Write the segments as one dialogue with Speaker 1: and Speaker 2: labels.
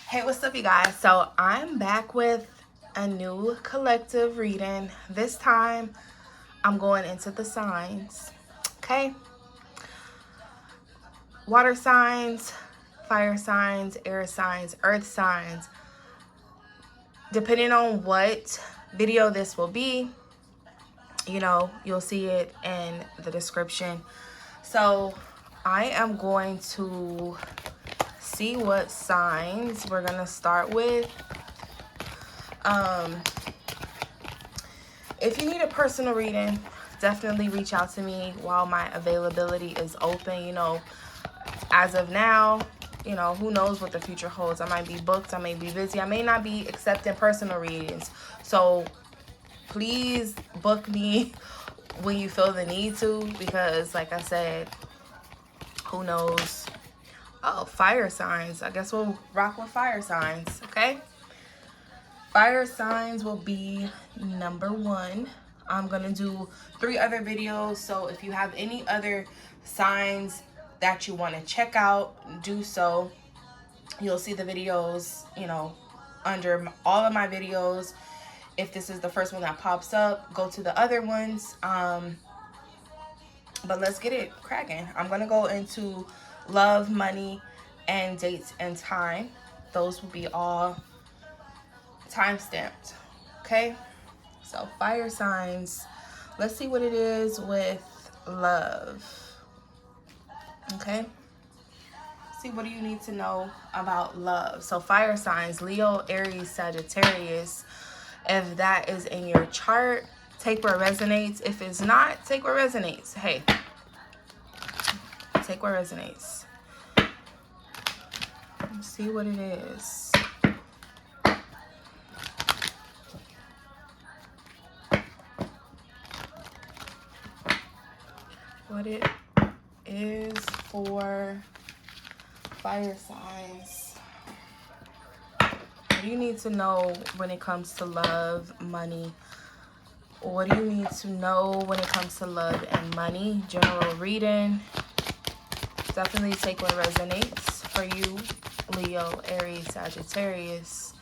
Speaker 1: Hey, what's up, you guys? So I'm back with a new collective reading. This time I'm going into the signs. Okay, water signs, fire signs, air signs, earth signs. Depending on what video this will be, you'll see it in the description. So I am going to see what signs we're gonna start with. If you need a personal reading, definitely reach out to me while my availability is open. As of now, who knows what the future holds. I might be booked, I may be busy, I may not be accepting personal readings. So please book me when you feel the need to, because like I said, who knows. Oh, fire signs. I guess we'll rock with fire signs, okay? Fire signs will be number 1. I'm gonna do 3 other videos, so if you have any other signs that you want to check out, do so. You'll see the videos, under all of my videos. If this is the first one that pops up, go to the other ones. But let's get it cracking. I'm gonna go into love, money, and dates and time. Those will be all time stamped. Okay, so fire signs. Let's see what it is with love. Okay, see, what do you need to know about love? So fire signs: Leo, Aries, Sagittarius. If that is in your chart, take what resonates. If it's not, take what resonates. Hey, take what resonates. Let's see what it is. What it is for fire signs. What do you need to know when it comes to love, money? What do you need to know when it comes to love and money? General reading. Definitely take what resonates for you, Leo, Aries, Sagittarius,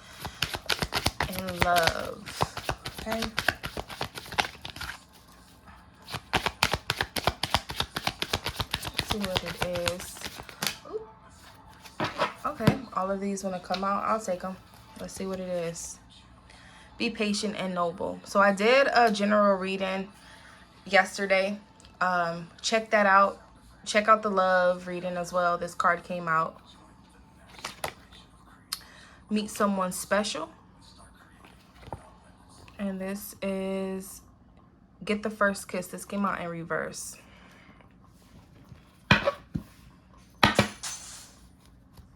Speaker 1: and love. Okay. Let's see what it is. Okay, all of these want to come out. I'll take them. Let's see what it is. Be patient and noble. So I did a general reading yesterday. Check that out. Check out the love reading as well. This card came out. Meet someone special. And this is get the first kiss. This came out in reverse.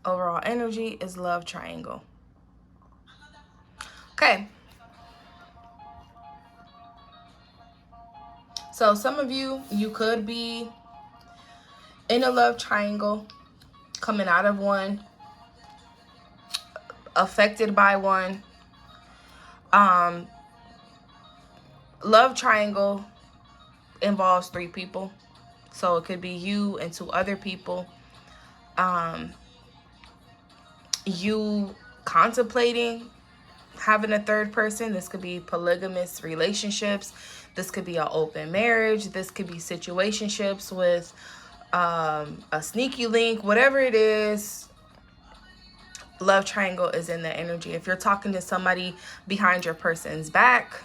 Speaker 1: Overall energy is love triangle. Okay. So some of you could be in a love triangle, coming out of one, affected by one. Love triangle involves 3 people. So it could be you and 2 other people. You contemplating having a 3rd person. This could be polygamous relationships. This could be an open marriage. This could be situationships with a sneaky link. Whatever it is, love triangle is in the energy. If you're talking to somebody behind your person's back,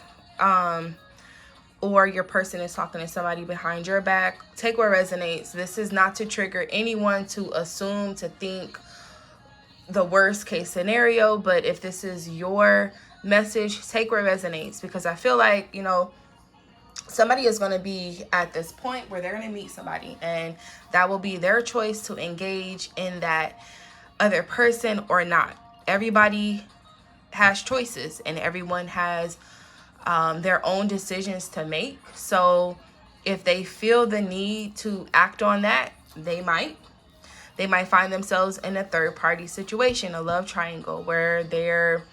Speaker 1: or your person is talking to somebody behind your back, take what resonates. This is not to trigger anyone to assume, to think the worst case scenario, but if this is your message, take what resonates, because I feel like, somebody is going to be at this point where they're going to meet somebody, and that will be their choice to engage in that other person or not. Everybody has choices, and everyone has their own decisions to make. So if they feel the need to act on that, they might find themselves in a 3rd party situation, a love triangle, where they're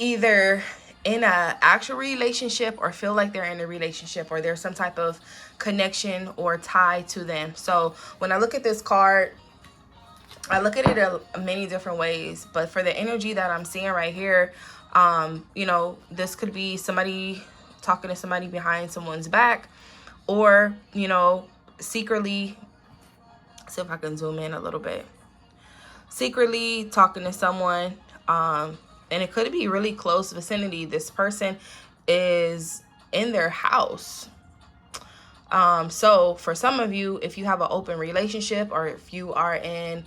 Speaker 1: either in a actual relationship or feel like they're in a relationship or there's some type of connection or tie to them. So when I look at this card, I look at it many different ways, but for the energy that I'm seeing right here, you know, this could be somebody talking to somebody behind someone's back, or, you know, secretly, see if I can zoom in a little bit, secretly talking to someone, and it could be really close vicinity. This person is in their house. So for some of you, if you have an open relationship or if you are in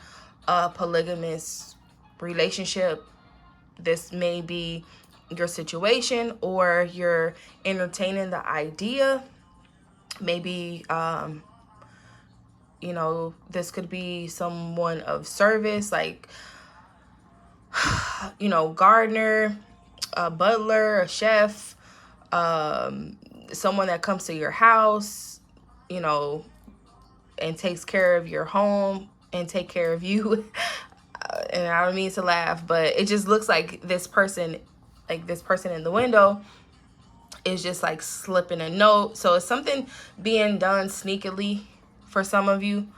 Speaker 1: a polygamous relationship, this may be your situation, or you're entertaining the idea. Maybe, you know, this could be someone of service, like, you know, gardener, a butler, a chef, someone that comes to your house, you know, and takes care of your home and take care of you. And I don't mean to laugh, but it just looks like this person in the window is just like slipping a note. So it's something being done sneakily for some of you,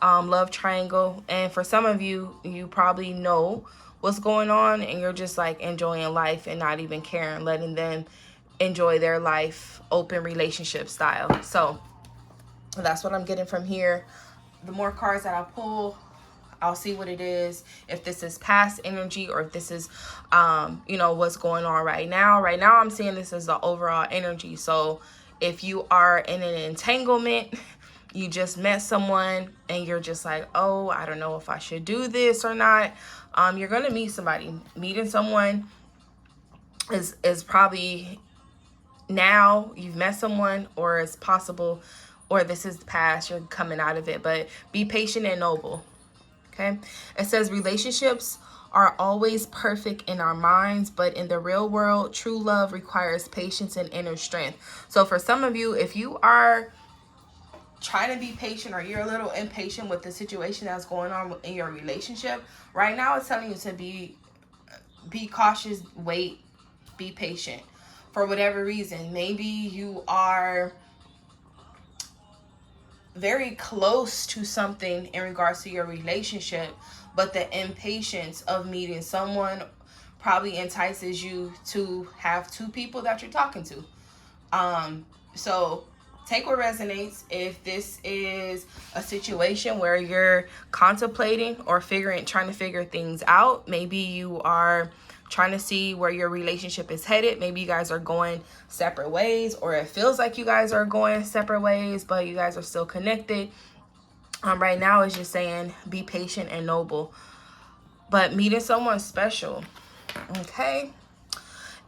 Speaker 1: love triangle. And for some of you, you probably know what's going on and you're just like enjoying life and not even caring, letting them enjoy their life, open relationship style. So that's what I'm getting from here. The more cards that I pull, I'll see what it is, if this is past energy or if this is, you know, what's going on right now. Right now, I'm seeing this as the overall energy. So if you are in an entanglement, you just met someone and you're just like, oh, I don't know if I should do this or not. You're going to meet somebody. Meeting someone is probably now you've met someone, or it's possible, or this is the past, you're coming out of it. But be patient and noble. Okay, it says relationships are always perfect in our minds, but in the real world, true love requires patience and inner strength. So for some of you, if you are trying to be patient or you're a little impatient with the situation that's going on in your relationship, right now it's telling you to be cautious, wait, be patient. For whatever reason, maybe you are very close to something in regards to your relationship, but the impatience of meeting someone probably entices you to have two people that you're talking to. So take what resonates. If this is a situation where you're contemplating or trying to figure things out, maybe you are trying to see where your relationship is headed. Maybe you guys are going separate ways, or it feels like you guys are going separate ways, but you guys are still connected. Right now it's just saying be patient and noble, but meeting someone special. Okay.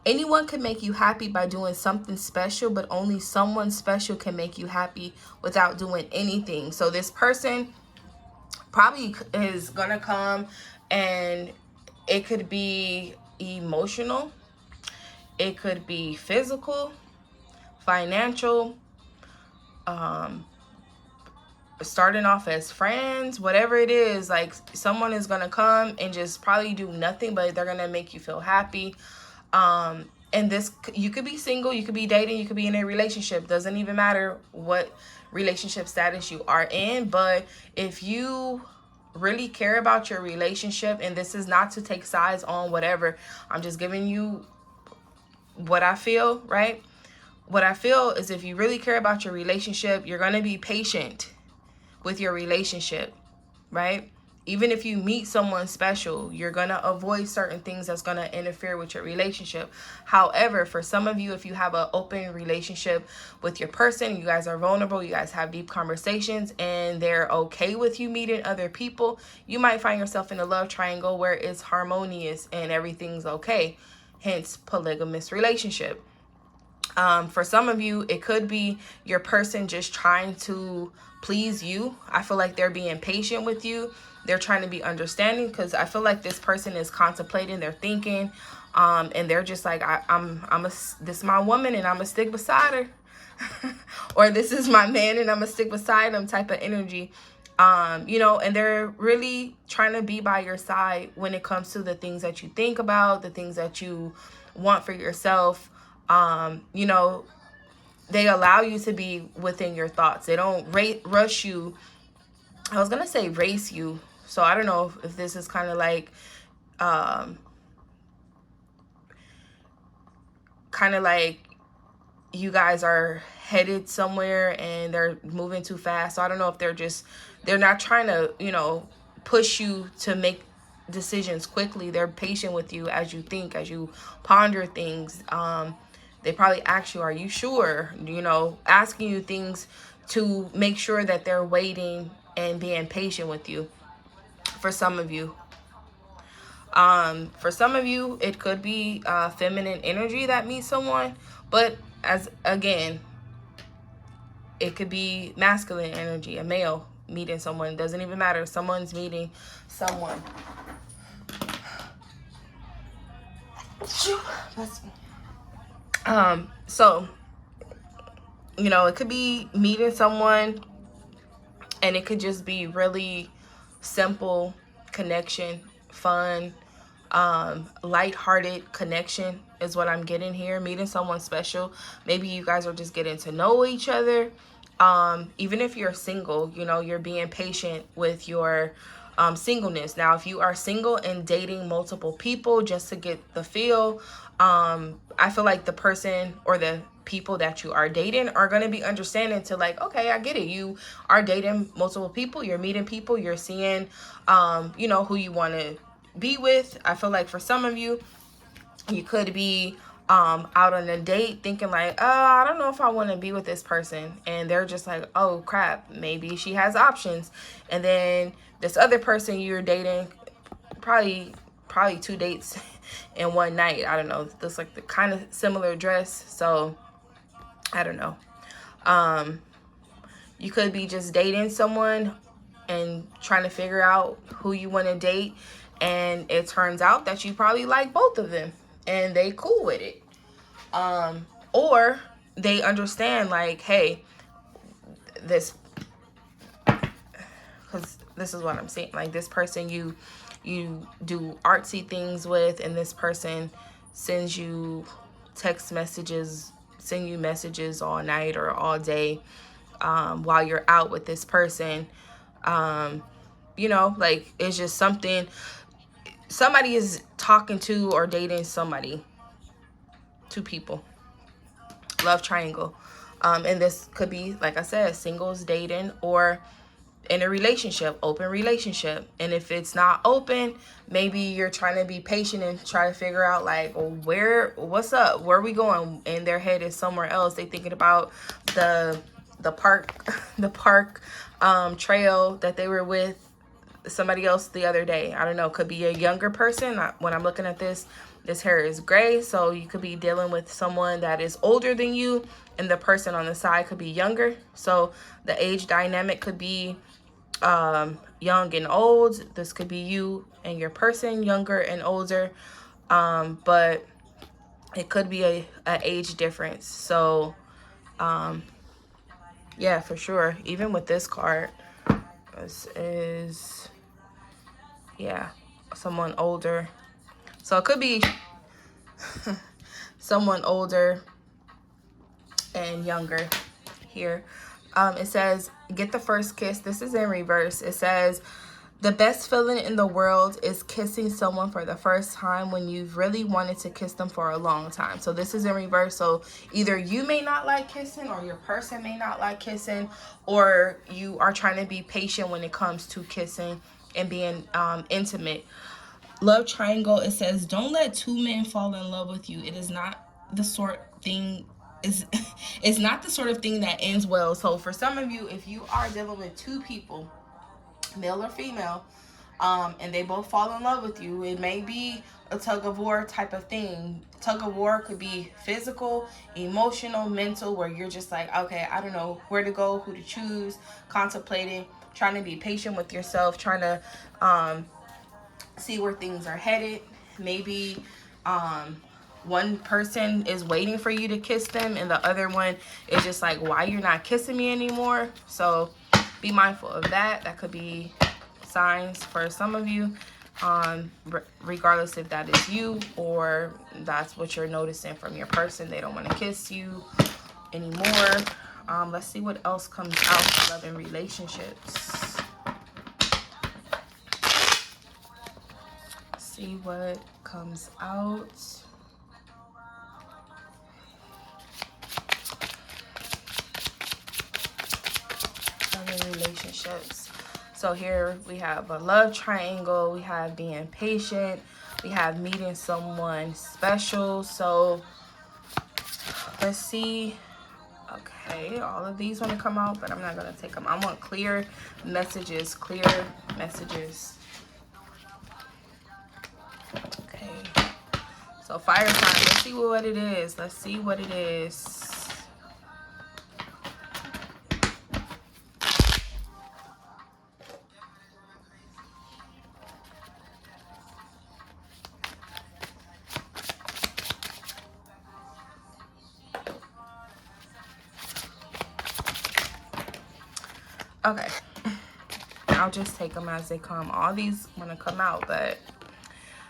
Speaker 1: Anyone can make you happy by doing something special, but only someone special can make you happy without doing anything. So this person probably is gonna come, and it could be emotional, it could be physical, financial, starting off as friends, whatever it is. Like, someone is gonna come and just probably do nothing, but they're gonna make you feel happy. And this, you could be single, you could be dating, you could be in a relationship, doesn't even matter what relationship status you are in. But if you really care about your relationship, and this is not to take sides on whatever, I'm just giving you what I feel, right? What I feel is, if you really care about your relationship, you're going to be patient with your relationship, right? Even if you meet someone special, you're going to avoid certain things that's going to interfere with your relationship. However, for some of you, if you have an open relationship with your person, you guys are vulnerable, you guys have deep conversations, and they're okay with you meeting other people, you might find yourself in a love triangle where it's harmonious and everything's okay. Hence, polygamous relationship. For some of you, it could be your person just trying to please you. I feel like they're being patient with you. They're trying to be understanding, because I feel like this person is contemplating, they're thinking, and they're just like, this is my woman and I'm gonna stick beside her. Or this is my man and I'm gonna stick beside him type of energy. You know, and they're really trying to be by your side when it comes to the things that you think about, the things that you want for yourself. You know, they allow you to be within your thoughts. They don't rush you. I was going to say race you. So I don't know if this is kind of like, you guys are headed somewhere and they're moving too fast. So I don't know if they're not trying to, you know, push you to make decisions quickly. They're patient with you as you think, as you ponder things. They probably ask you, are you sure? You know, asking you things to make sure that they're waiting and being patient with you. For some of you, it could be feminine energy that meets someone, but as again, it could be masculine energy, a male meeting someone. It doesn't even matter. Someone's meeting someone. So, you know, it could be meeting someone and it could just be really simple connection, fun, lighthearted connection is what I'm getting here. Meeting someone special. Maybe you guys are just getting to know each other. Even if you're single, you know, you're being patient with your singleness. Now, if you are single and dating multiple people just to get the feel, I feel like the person or the people that you are dating are going to be understanding to like, okay, I get it. You are dating multiple people. You're meeting people. You're seeing, you know, who you want to be with. I feel like for some of you, you could be out on a date thinking like, I don't know if I want to be with this person. And they're just like, oh, crap, maybe she has options. And then this other person you're dating, probably 2 dates in one night. I don't know. This like the kind of similar dress. So I don't know. You could be just dating someone and trying to figure out who you want to date. And it turns out that you probably like both of them and they cool with it. Or they understand like, hey, because this is what I'm saying. Like this person you do artsy things with, and this person sends you text messages, send you messages all night or all day while you're out with this person. You know, like it's just something. Somebody is talking to or dating somebody. 2 people. Love triangle. And this could be, like I said, singles dating or in a relationship, open relationship. And if it's not open, maybe you're trying to be patient and try to figure out like, what's up? Where are we going? And their head is somewhere else. They thinking about the park, trail that they were with somebody else the other day. I don't know. Could be a younger person. When I'm looking at this hair is gray. So you could be dealing with someone that is older than you and the person on the side could be younger. So the age dynamic could be young and old. This could be you and your person, younger and older. But it could be a age difference. So yeah, for sure. Even with this card, this is, yeah, someone older. So it could be someone older and younger here. It says, get the first kiss. This is in reverse. It says, the best feeling in the world is kissing someone for the first time when you've really wanted to kiss them for a long time. So this is in reverse. So either you may not like kissing or your person may not like kissing, or you are trying to be patient when it comes to kissing and being intimate. Love triangle, it says, don't let 2 men fall in love with you. It is not the sort thing it's not the sort of thing that ends well. So for some of you, if you are dealing with 2 people, male or female, and they both fall in love with you, it may be a tug of war type of thing. Tug of war could be physical, emotional, mental, where you're just like, okay, I don't know where to go, who to choose, contemplating, trying to be patient with yourself, trying to see where things are headed. Maybe one person is waiting for you to kiss them and the other one is just like, why you're not kissing me anymore? So be mindful of that. That could be signs for some of you, regardless if that is you or that's what you're noticing from your person. They don't want to kiss you anymore. Let's see what else comes out for love and relationships. See what comes out. Love and relationships. So here we have a love triangle. We have being patient. We have meeting someone special. So let's see. Okay, all of these want to come out, but I'm not going to take them. I want clear messages, clear messages. Okay, so fire sign. Let's see what it is. Let's see what it is. Okay, I'll just take them as they come. All these want to come out, but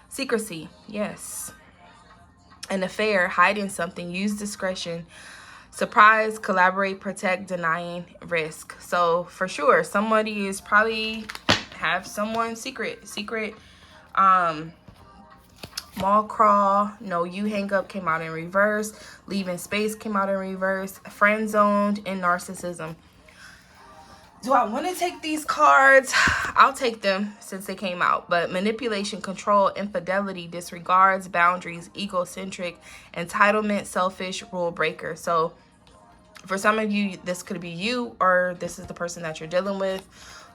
Speaker 1: secrecy, yes. An affair, hiding something, use discretion, surprise, collaborate, protect, denying, risk. So for sure, somebody is probably have someone secret. Mall crawl, no you hang up came out in reverse, leaving space came out in reverse, friend zoned, and narcissism. Do I want to take these cards? I'll take them since they came out. But manipulation, control, infidelity, disregards, boundaries, egocentric, entitlement, selfish, rule breaker. So for some of you, this could be you, or this is the person that you're dealing with.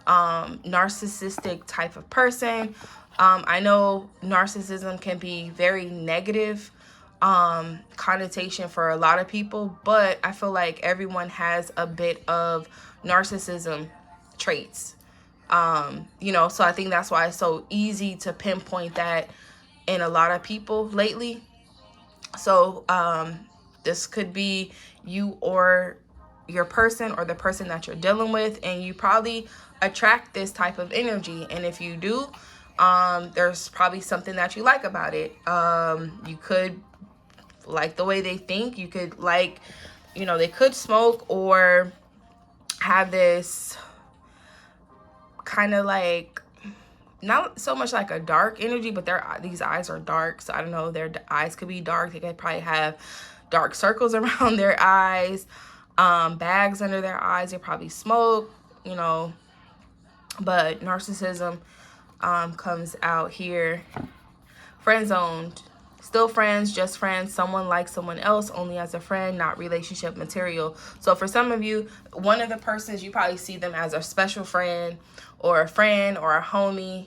Speaker 1: Narcissistic type of person. I know narcissism can be very negative connotation for a lot of people, but I feel like everyone has a bit of narcissism traits. So I think that's why it's so easy to pinpoint that in a lot of people lately. So this could be you or your person or the person that you're dealing with, and you probably attract this type of energy. And if you do, there's probably something that you like about it. You could like the way they think. You could like, they could smoke or have this kind of like, not so much like a dark energy, but these eyes are dark. So I don't know, their eyes could be dark. They could probably have dark circles around their eyes, bags under their eyes. They probably smoke, but narcissism comes out here. Friend zoned. Still friends, just friends. Someone likes someone else only as a friend, not relationship material. So for some of you, one of the persons, you probably see them as a special friend or a homie.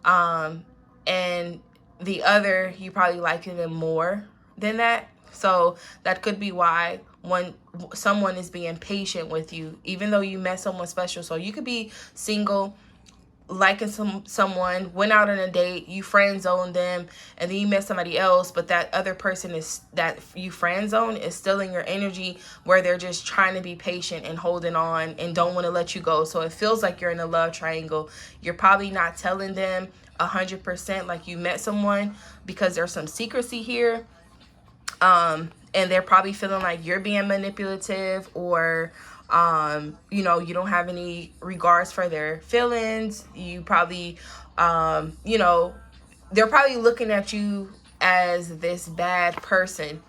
Speaker 1: And the other, you probably like them more than that. So that could be why when someone is being patient with you, even though you met someone special. So you could be single, liking someone, went out on a date, you friend zoned them, and then you met somebody else, but that other person is that you friend zone is still in your energy, where they're just trying to be patient and holding on and don't want to let you go. So it feels like you're in a love triangle. You're probably not telling them 100% like you met someone, because there's some secrecy here. And they're probably feeling like you're being manipulative, or you don't have any regards for their feelings. You probably, they're probably looking at you as this bad person.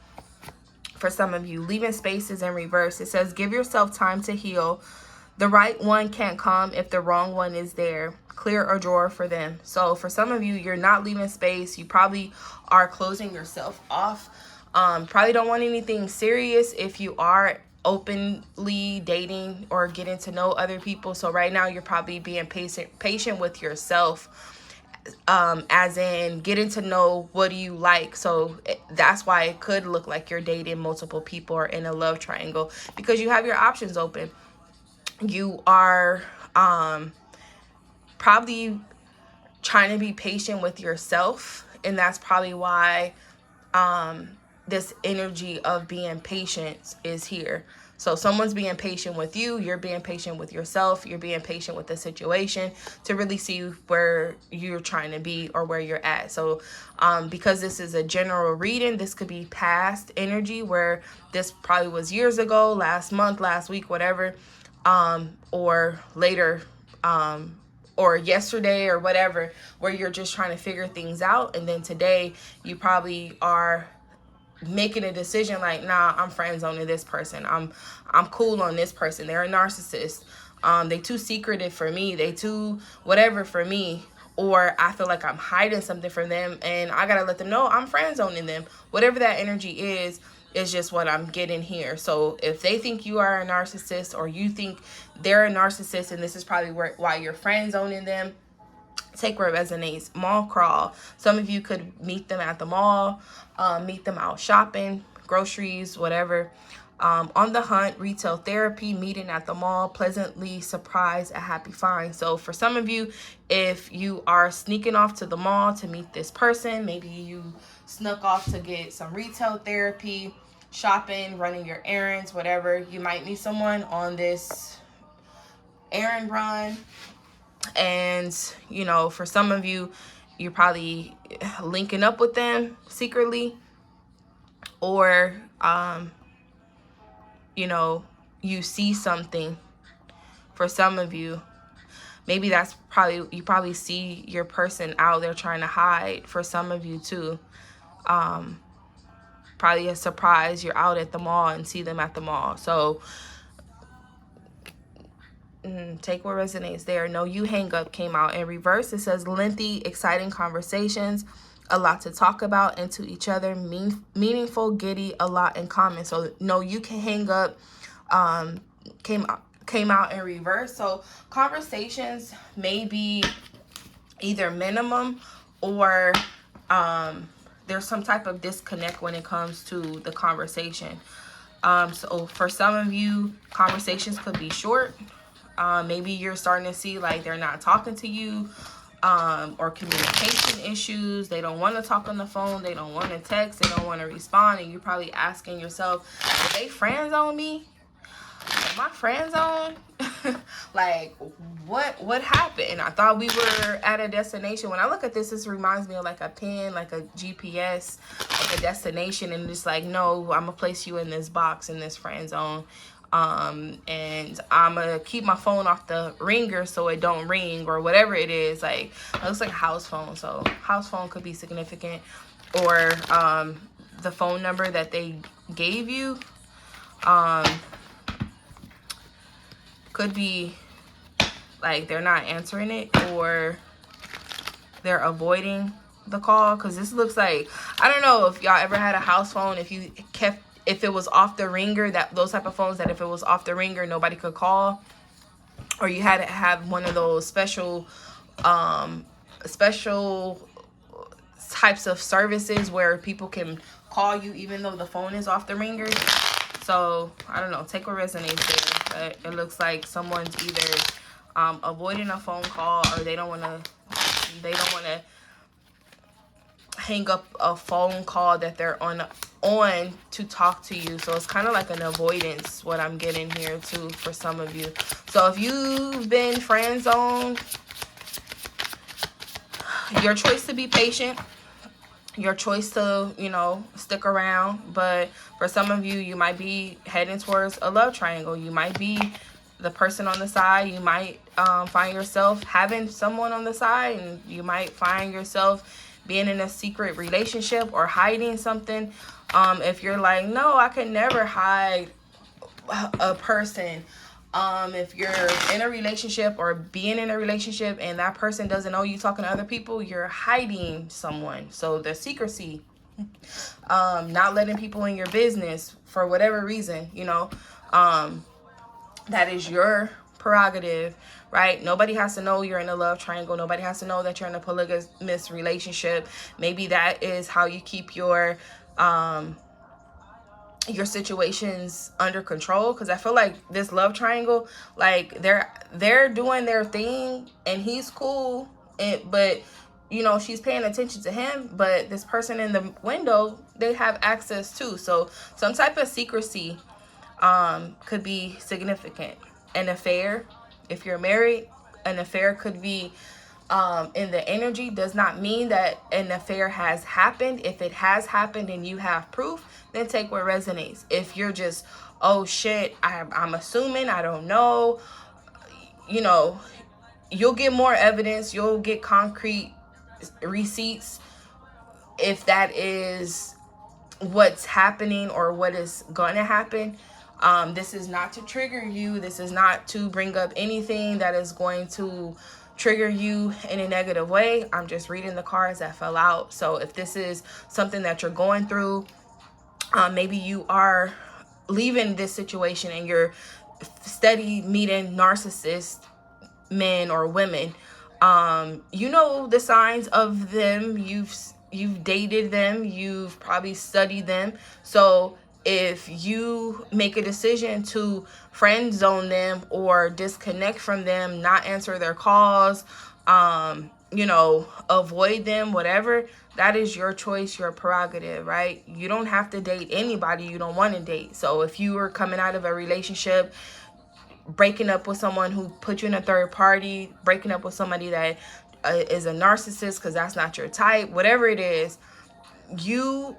Speaker 1: For some of you, leaving spaces in reverse. It says, give yourself time to heal. The right one can't come if the wrong one is there. Clear a drawer for them. So for some of you, you're not leaving space. You probably are closing yourself off. Probably don't want anything serious if you are openly dating or getting to know other people. So right now you're probably being patient with yourself, as in getting to know what do you like. So that's why it could look like you're dating multiple people or in a love triangle, because you have your options open. You are probably trying to be patient with yourself, and that's probably why this energy of being patient is here. So someone's being patient with you, you're being patient with yourself, you're being patient with the situation to really see where you're trying to be or where you're at. So because this is a general reading, this could be past energy where this probably was years ago, last month, last week, whatever, or later, or yesterday or whatever, where you're just trying to figure things out. And then today you probably are making a decision like, nah, I'm friend zoning this person. I'm cool on this person. They're a narcissist. They too secretive for me. They too whatever for me. Or I feel like I'm hiding something from them and I gotta let them know I'm friend zoning them. Whatever that energy is just what I'm getting here. So if they think you are a narcissist or you think they're a narcissist and this is probably why you're friend zoning them, take where it resonates. Mall crawl. Some of you could meet them at the mall, meet them out shopping, groceries, whatever. On the hunt, retail therapy, meeting at the mall, pleasantly surprised, a happy find. So for some of you, if you are sneaking off to the mall to meet this person, maybe you snuck off to get some retail therapy, shopping, running your errands, whatever, you might meet someone on this errand run. And, you know, for some of you, you're probably linking up with them secretly. Or, you know, you see something. For some of you, maybe that's probably, you probably see your person out there trying to hide. For some of you too. Probably a surprise, you're out at the mall and see them at the mall. So take what resonates there. No, you hang up came out in reverse. It says lengthy, exciting conversations, a lot to talk about and to each other, meaningful, giddy, a lot in common. So no, you can hang up came out in reverse. So conversations may be either minimum or there's some type of disconnect when it comes to the conversation. So for some of you, conversations could be short. Maybe you're starting to see like they're not talking to you, or communication issues. They don't want to talk on the phone. They don't want to text. They don't want to respond. And you're probably asking yourself, are they friend zone me? Am I friend zone? Like, what happened? I thought we were at a destination. When I look at this, this reminds me of like a pin, like a GPS, like a destination. And it's like, no, I'm going to place you in this box, in this friend zone. And I'm gonna keep my phone off the ringer so it don't ring or whatever it is. Like, it looks like a house phone, so house phone could be significant. Or the phone number that they gave you could be like they're not answering it or they're avoiding the call. Because this looks like, I don't know if y'all ever had a house phone, if it was off the ringer, that those type of phones that if it was off the ringer nobody could call, or you had to have one of those special types of services where people can call you even though the phone is off the ringer. So I don't know, take what resonates there. But it looks like someone's either avoiding a phone call, or they don't want to hang up a phone call that they're on to talk to you. So it's kind of like an avoidance, what I'm getting here too for some of you. So if you've been friend zoned, your choice to be patient, your choice to, you know, stick around. But for some of you, you might be heading towards a love triangle. You might be the person on the side. You might find yourself having someone on the side, and you might find yourself being in a secret relationship or hiding something. If you're like, no, I can never hide a person. If you're in a relationship or being in a relationship and that person doesn't know you talking to other people, you're hiding someone. So the secrecy, not letting people in your business for whatever reason, you know, that is your prerogative, right? Nobody has to know you're in a love triangle. Nobody has to know that you're in a polygamous relationship. Maybe that is how you keep your situations under control. Because I feel like this love triangle, like they're doing their thing and he's cool, but you know, she's paying attention to him, but this person in the window, they have access too. So some type of secrecy could be significant. An affair, if you're married, an affair could be in the energy. Does not mean that an affair has happened. If it has happened and you have proof, then take what resonates. If you're just, oh shit, I'm assuming, I don't know, you know, you'll get more evidence, you'll get concrete receipts if that is what's happening or what is going to happen. This is not to trigger you. This is not to bring up anything that is going to trigger you in a negative way. I'm just reading the cards that fell out. So if this is something that you're going through, maybe you are leaving this situation and you're steady meeting narcissist men or women. You know the signs of them. You've dated them, you've probably studied them. So if you make a decision to friend zone them or disconnect from them, not answer their calls, avoid them, whatever, that is your choice, your prerogative, right? You don't have to date anybody you don't want to date. So if you are coming out of a relationship, breaking up with someone who put you in a third party, breaking up with somebody that is a narcissist because that's not your type, whatever it is, you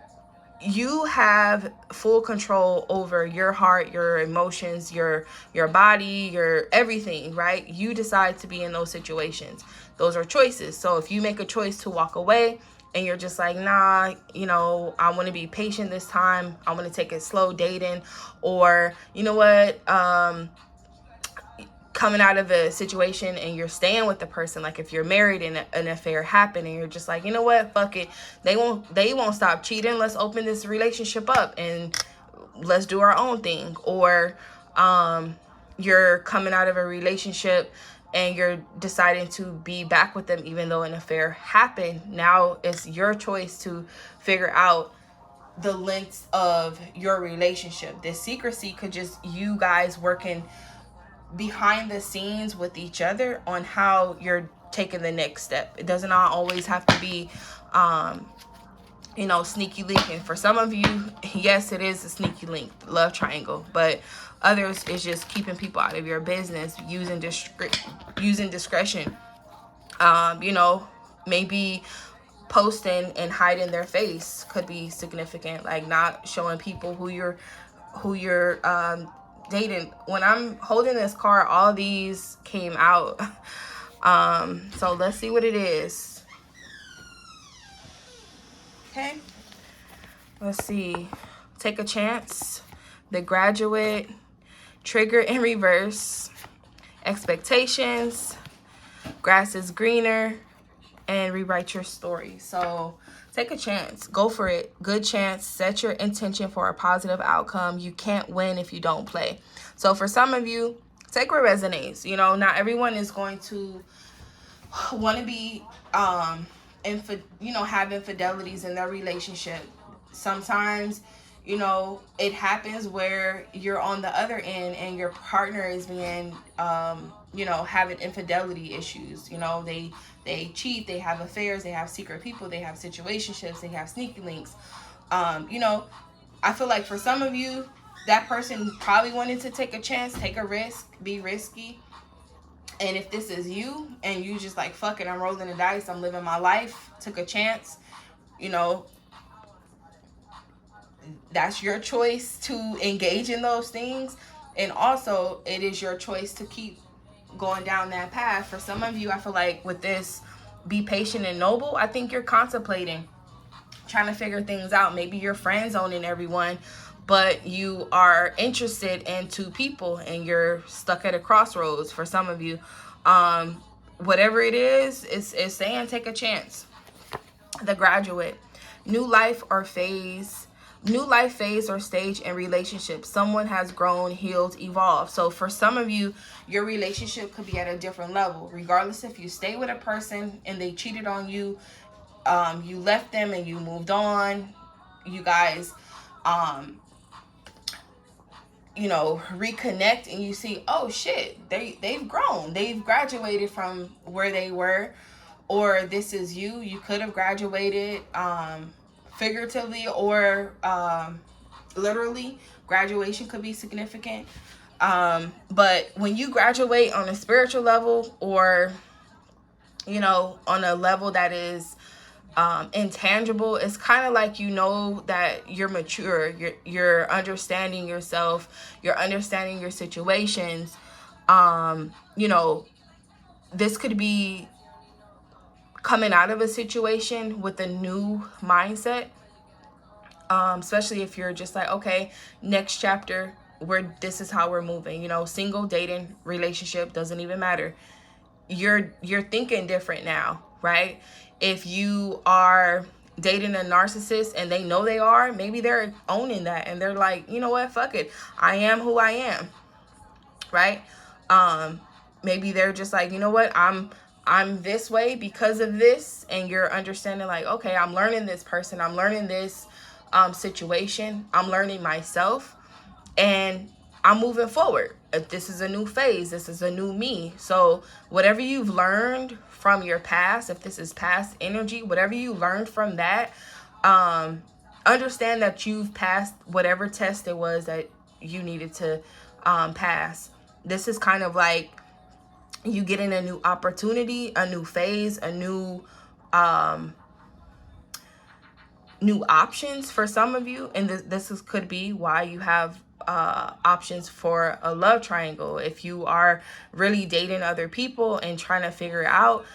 Speaker 1: have full control over your heart, your emotions, your body, your everything, right? You decide to be in those situations. Those are choices. So if you make a choice to walk away and you're just like, nah, I want to be patient this time, I want to take it slow dating, or you know what, coming out of a situation and you're staying with the person, like if you're married and an affair happened and you're just like, you know what, fuck it, they won't stop cheating, let's open this relationship up and let's do our own thing. Or you're coming out of a relationship and you're deciding to be back with them even though an affair happened. Now it's your choice to figure out the lengths of your relationship. This secrecy could just you guys working behind the scenes with each other on how you're taking the next step. It doesn't always have to be sneaky linking. For some of you, yes, it is a sneaky link, love triangle, but others is just keeping people out of your business, using discretion. Maybe posting and hiding their face could be significant, like not showing people who you're dating. When I'm holding this card, all these came out. So let's see what it is. Okay, let's see. Take a chance, the graduate, trigger in reverse, expectations, grass is greener, and rewrite your story. So take a chance, go for it, good chance, set your intention for a positive outcome. You can't win if you don't play. So for some of you, take what resonates. Not everyone is going to want to be have infidelities in their relationship. Sometimes it happens where you're on the other end and your partner is being having infidelity issues. They cheat, they have affairs, they have secret people, they have situationships, they have sneaky links. I feel like for some of you, that person probably wanted to take a chance, take a risk, be risky. And if this is you and you just like, fuck it, I'm rolling the dice, I'm living my life, took a chance, that's your choice to engage in those things. And also, it is your choice to keep going down that path. For some of you, I feel like with this, be patient and noble, I think you're contemplating, trying to figure things out. Maybe you're friend zoning everyone, but you are interested in two people and you're stuck at a crossroads. For some of you, whatever it is, it's saying take a chance. The graduate, new life phase or stage in relationship. Someone has grown, healed, evolved. So for some of you, your relationship could be at a different level. Regardless if you stay with a person and they cheated on you, you left them and you moved on, you guys reconnect and you see, oh shit, they've grown, they've graduated from where they were. Or this is you could have graduated figuratively or literally, graduation could be significant. But when you graduate on a spiritual level, or, you know, on a level that is intangible, it's kind of like, you know, that you're mature, you're understanding yourself, you're understanding your situations. You know, this could be coming out of a situation with a new mindset, especially if you're just like, okay, next chapter, this is how we're moving, you know, single, dating, relationship, doesn't even matter. You're thinking different now, right? If you are dating a narcissist and they know they are, maybe they're owning that and they're like, you know what, fuck it, I am who I am, right? Maybe they're just like, you know what, I'm this way because of this, and you're understanding like, okay, I'm learning this person, I'm learning this situation, I'm learning myself, and I'm moving forward. This is a new phase, this is a new me. So whatever you've learned from your past, if this is past energy, whatever you learned from that, understand that you've passed whatever test it was that you needed to pass. This is kind of like you getting a new opportunity, a new phase, a new new options for some of you. And could be why you have options for a love triangle. If you are really dating other people and trying to figure it out,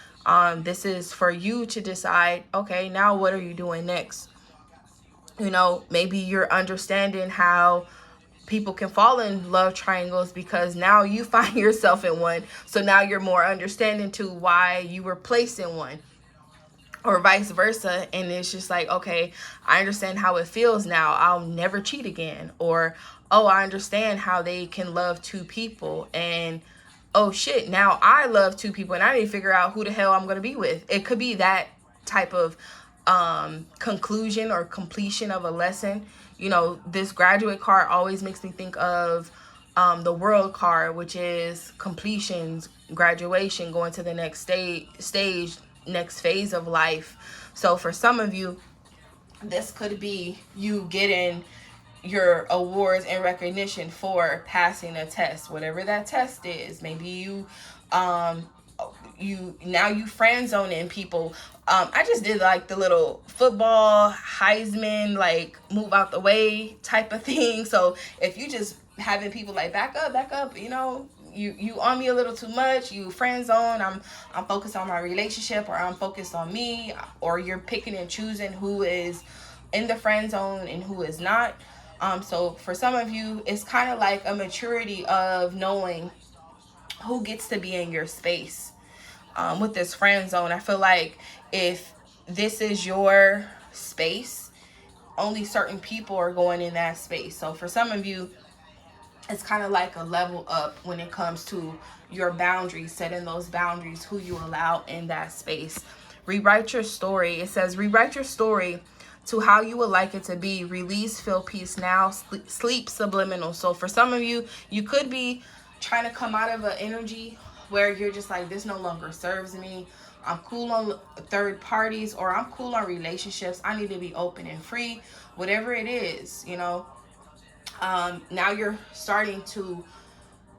Speaker 1: this is for you to decide, okay, now what are you doing next? You know, maybe you're understanding how people can fall in love triangles because now you find yourself in one. So now you're more understanding to why you were placed in one, or vice versa. And it's just like, okay, I understand how it feels now, I'll never cheat again. Or, oh, I understand how they can love two people, and oh shit, now I love two people and I need to figure out who the hell I'm going to be with. It could be that type of conclusion or completion of a lesson. You know, this graduate card always makes me think of the world card, which is completions, graduation, going to the next stage, next phase of life. So for some of you, this could be you getting your awards and recognition for passing a test, whatever that test is. Maybe you friend zoning people. I just did like the little football Heisman, like move out the way type of thing. So if you just having people like back up, you know, you on me a little too much, you friend zone, I'm focused on my relationship, or I'm focused on me, or you're picking and choosing who is in the friend zone and who is not. So for some of you, it's kind of like a maturity of knowing who gets to be in your space. With this friend zone, I feel like if this is your space, only certain people are going in that space. So for some of you, it's kind of like a level up when it comes to your boundaries, setting those boundaries, who you allow in that space. Rewrite your story. It says, rewrite your story to how you would like it to be. Release, feel peace now, sleep subliminal. So for some of you, you could be trying to come out of an energy where you're just like, this no longer serves me. I'm cool on third parties, or I'm cool on relationships. I need to be open and free, whatever it is, you know. Now you're starting to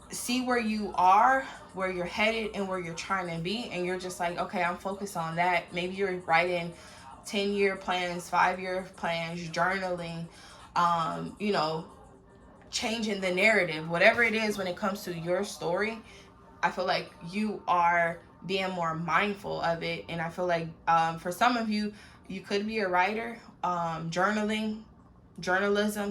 Speaker 1: see where you are, where you're headed, and where you're trying to be. And you're just like, okay, I'm focused on that. Maybe you're writing 10-year plans, 5-year plans, journaling, you know, changing the narrative, whatever it is when it comes to your story. I feel like you are being more mindful of it. And I feel like for some of you, you could be a writer. Journalism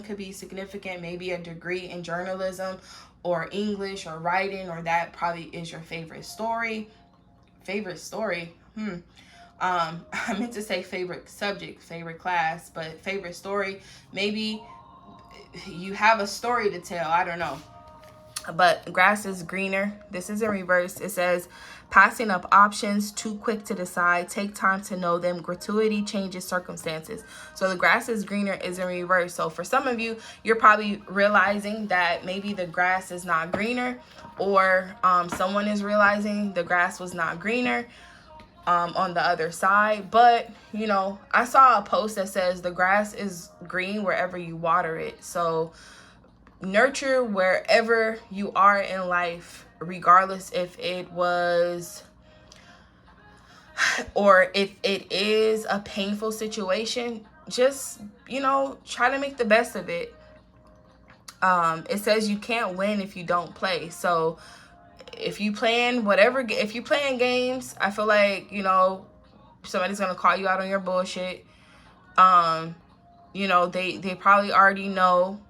Speaker 1: could be significant, maybe a degree in journalism or English or writing, or that probably is your favorite story. I meant to say favorite subject, favorite class, but favorite story. Maybe you have a story to tell, I don't know. But grass is greener. This is in reverse. It says, passing up options, too quick to decide, take time to know them, gratuity changes circumstances. So the grass is greener is in reverse. So for some of you, you're probably realizing that maybe the grass is not greener, or someone is realizing the grass was not greener. on the other side. But, you know, I saw a post that says the grass is green wherever you water it. So nurture wherever you are in life, regardless if it was or if it is a painful situation. Just, you know, try to make the best of it. It says you can't win if you don't play. So if you playing games, I feel like, you know, somebody's gonna call you out on your bullshit. You know, they probably already know,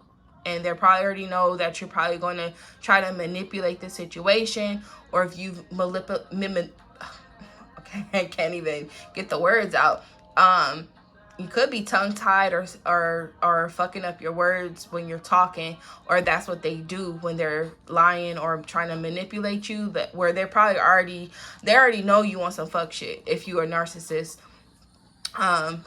Speaker 1: and they probably already know that you're probably going to try to manipulate the situation, or if you've okay, I can't even get the words out. You could be tongue-tied or fucking up your words when you're talking, or that's what they do when they're lying or trying to manipulate you, that where they already know you want some fuck shit if you are a narcissist.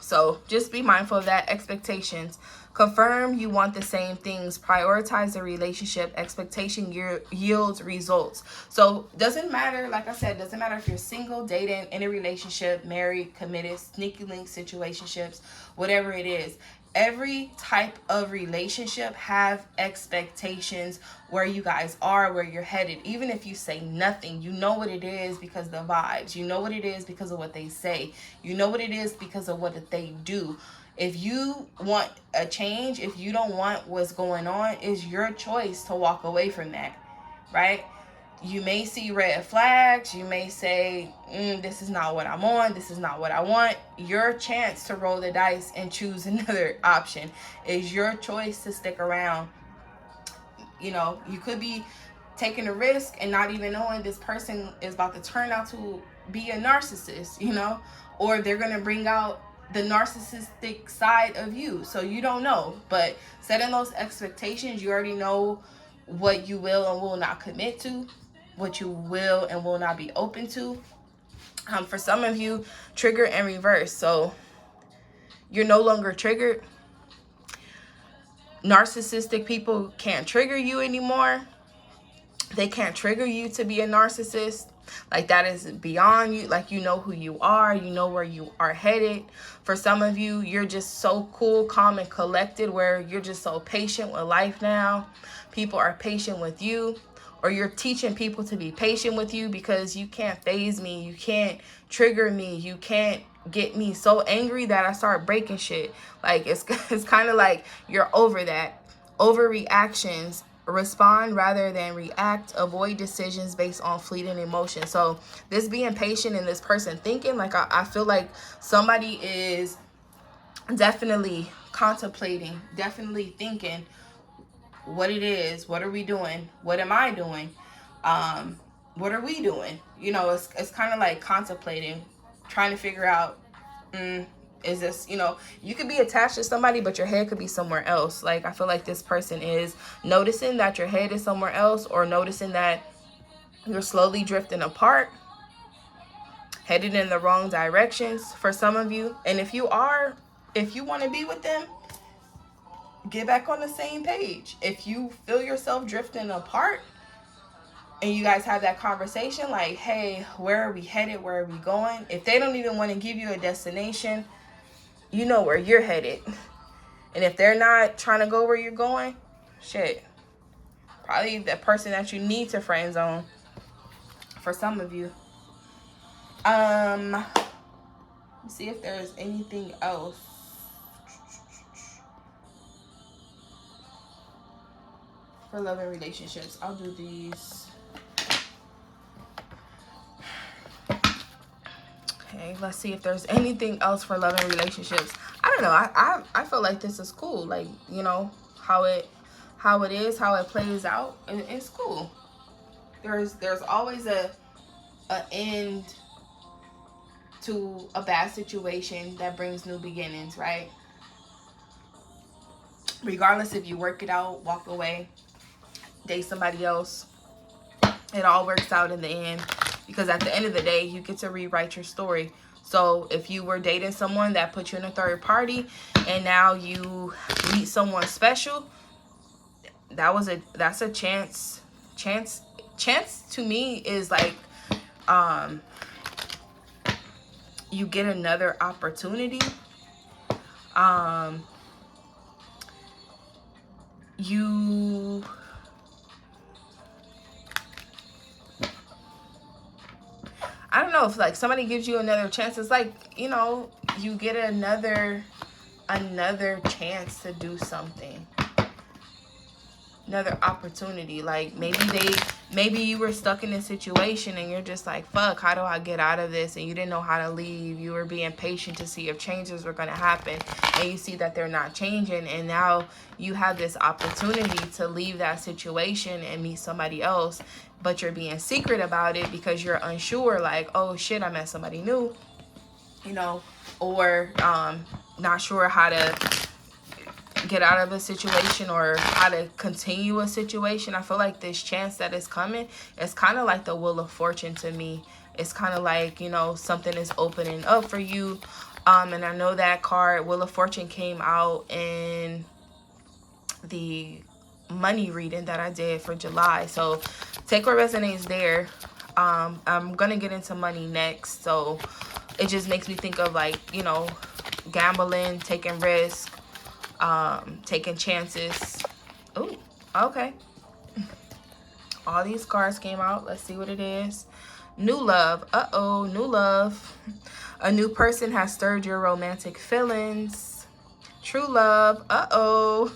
Speaker 1: So just be mindful of that. Expectations. Confirm you want the same things. Prioritize the relationship. Expectation yields results. So doesn't matter, like I said, doesn't matter if you're single, dating, in a relationship, married, committed, sneaky link situationships, whatever it is. Every type of relationship have expectations where you guys are, where you're headed. Even if you say nothing, you know what it is because of the vibes. You know what it is because of what they say. You know what it is because of what they do. If you want a change, if you don't want what's going on, it's your choice to walk away from that, right? You may see red flags. You may say, this is not what I'm on. This is not what I want. Your chance to roll the dice and choose another option. Is your choice to stick around. You know, you could be taking a risk and not even knowing this person is about to turn out to be a narcissist, you know, or they're going to bring out the narcissistic side of you. So you don't know. But setting those expectations, you already know what you will and will not commit to, what you will and will not be open to. For some of you, trigger and reverse. So you're no longer triggered. Narcissistic people can't trigger you anymore. They can't trigger you to be a narcissist. Like, that is beyond you. Like, you know who you are. You know where you are headed. For some of you, you're just so cool, calm, and collected, where you're just so patient with life now. People are patient with you. Or you're teaching people to be patient with you because you can't faze me. You can't trigger me. You can't get me so angry that I start breaking shit. Like, it's kind of like you're over that. Overreactions. Respond rather than react. Avoid decisions based on fleeting emotion. So this being patient and this person thinking, like, I feel like somebody is definitely contemplating, definitely thinking what it is. What are we doing? What am I doing? What are we doing? You know, it's kind of like contemplating, trying to figure out, is this, you know, you could be attached to somebody, but your head could be somewhere else. Like, I feel like this person is noticing that your head is somewhere else, or noticing that you're slowly drifting apart, headed in the wrong directions for some of you. And if you want to be with them, get back on the same page. If you feel yourself drifting apart and you guys have that conversation, like, hey, where are we headed? Where are we going? If they don't even want to give you a destination, you know where you're headed. And if they're not trying to go where you're going, shit, probably the person that you need to friend zone for some of you. Let's see if there's anything else. For love and relationships, I'll do these. Okay, let's see if there's anything else for love and relationships. I don't know. I feel like this is cool. Like, you know, how it is, how it plays out. It's cool. There's always a end to a bad situation that brings new beginnings, right? Regardless if you work it out, walk away, date somebody else, it all works out in the end, because at the end of the day, you get to rewrite your story. So if you were dating someone that put you in a third party, and now you meet someone special, that's a chance to me is like, you get another opportunity. You I don't know if like somebody gives you another chance. It's like, you know, you get another chance to do something, another opportunity. Like maybe you were stuck in a situation and you're just like, fuck, how do I get out of this? And you didn't know how to leave. You were being patient to see if changes were going to happen, and you see that they're not changing, and now you have this opportunity to leave that situation and meet somebody else, but you're being secret about it because you're unsure, like, oh shit, I met somebody new, you know, or not sure how to get out of a situation or how to continue a situation. I feel like this chance that is coming, it's kind of like the Wheel of Fortune to me. It's kind of like, you know, something is opening up for you. And I know that card, Wheel of Fortune, came out in the money reading that I did for July. So take what resonates there. I'm going to get into money next. So it just makes me think of, like, you know, gambling, taking risks, taking chances. Oh, okay. All these cards came out. Let's see what it is. New love. Uh-oh, new love. A new person has stirred your romantic feelings. True love. Uh-oh.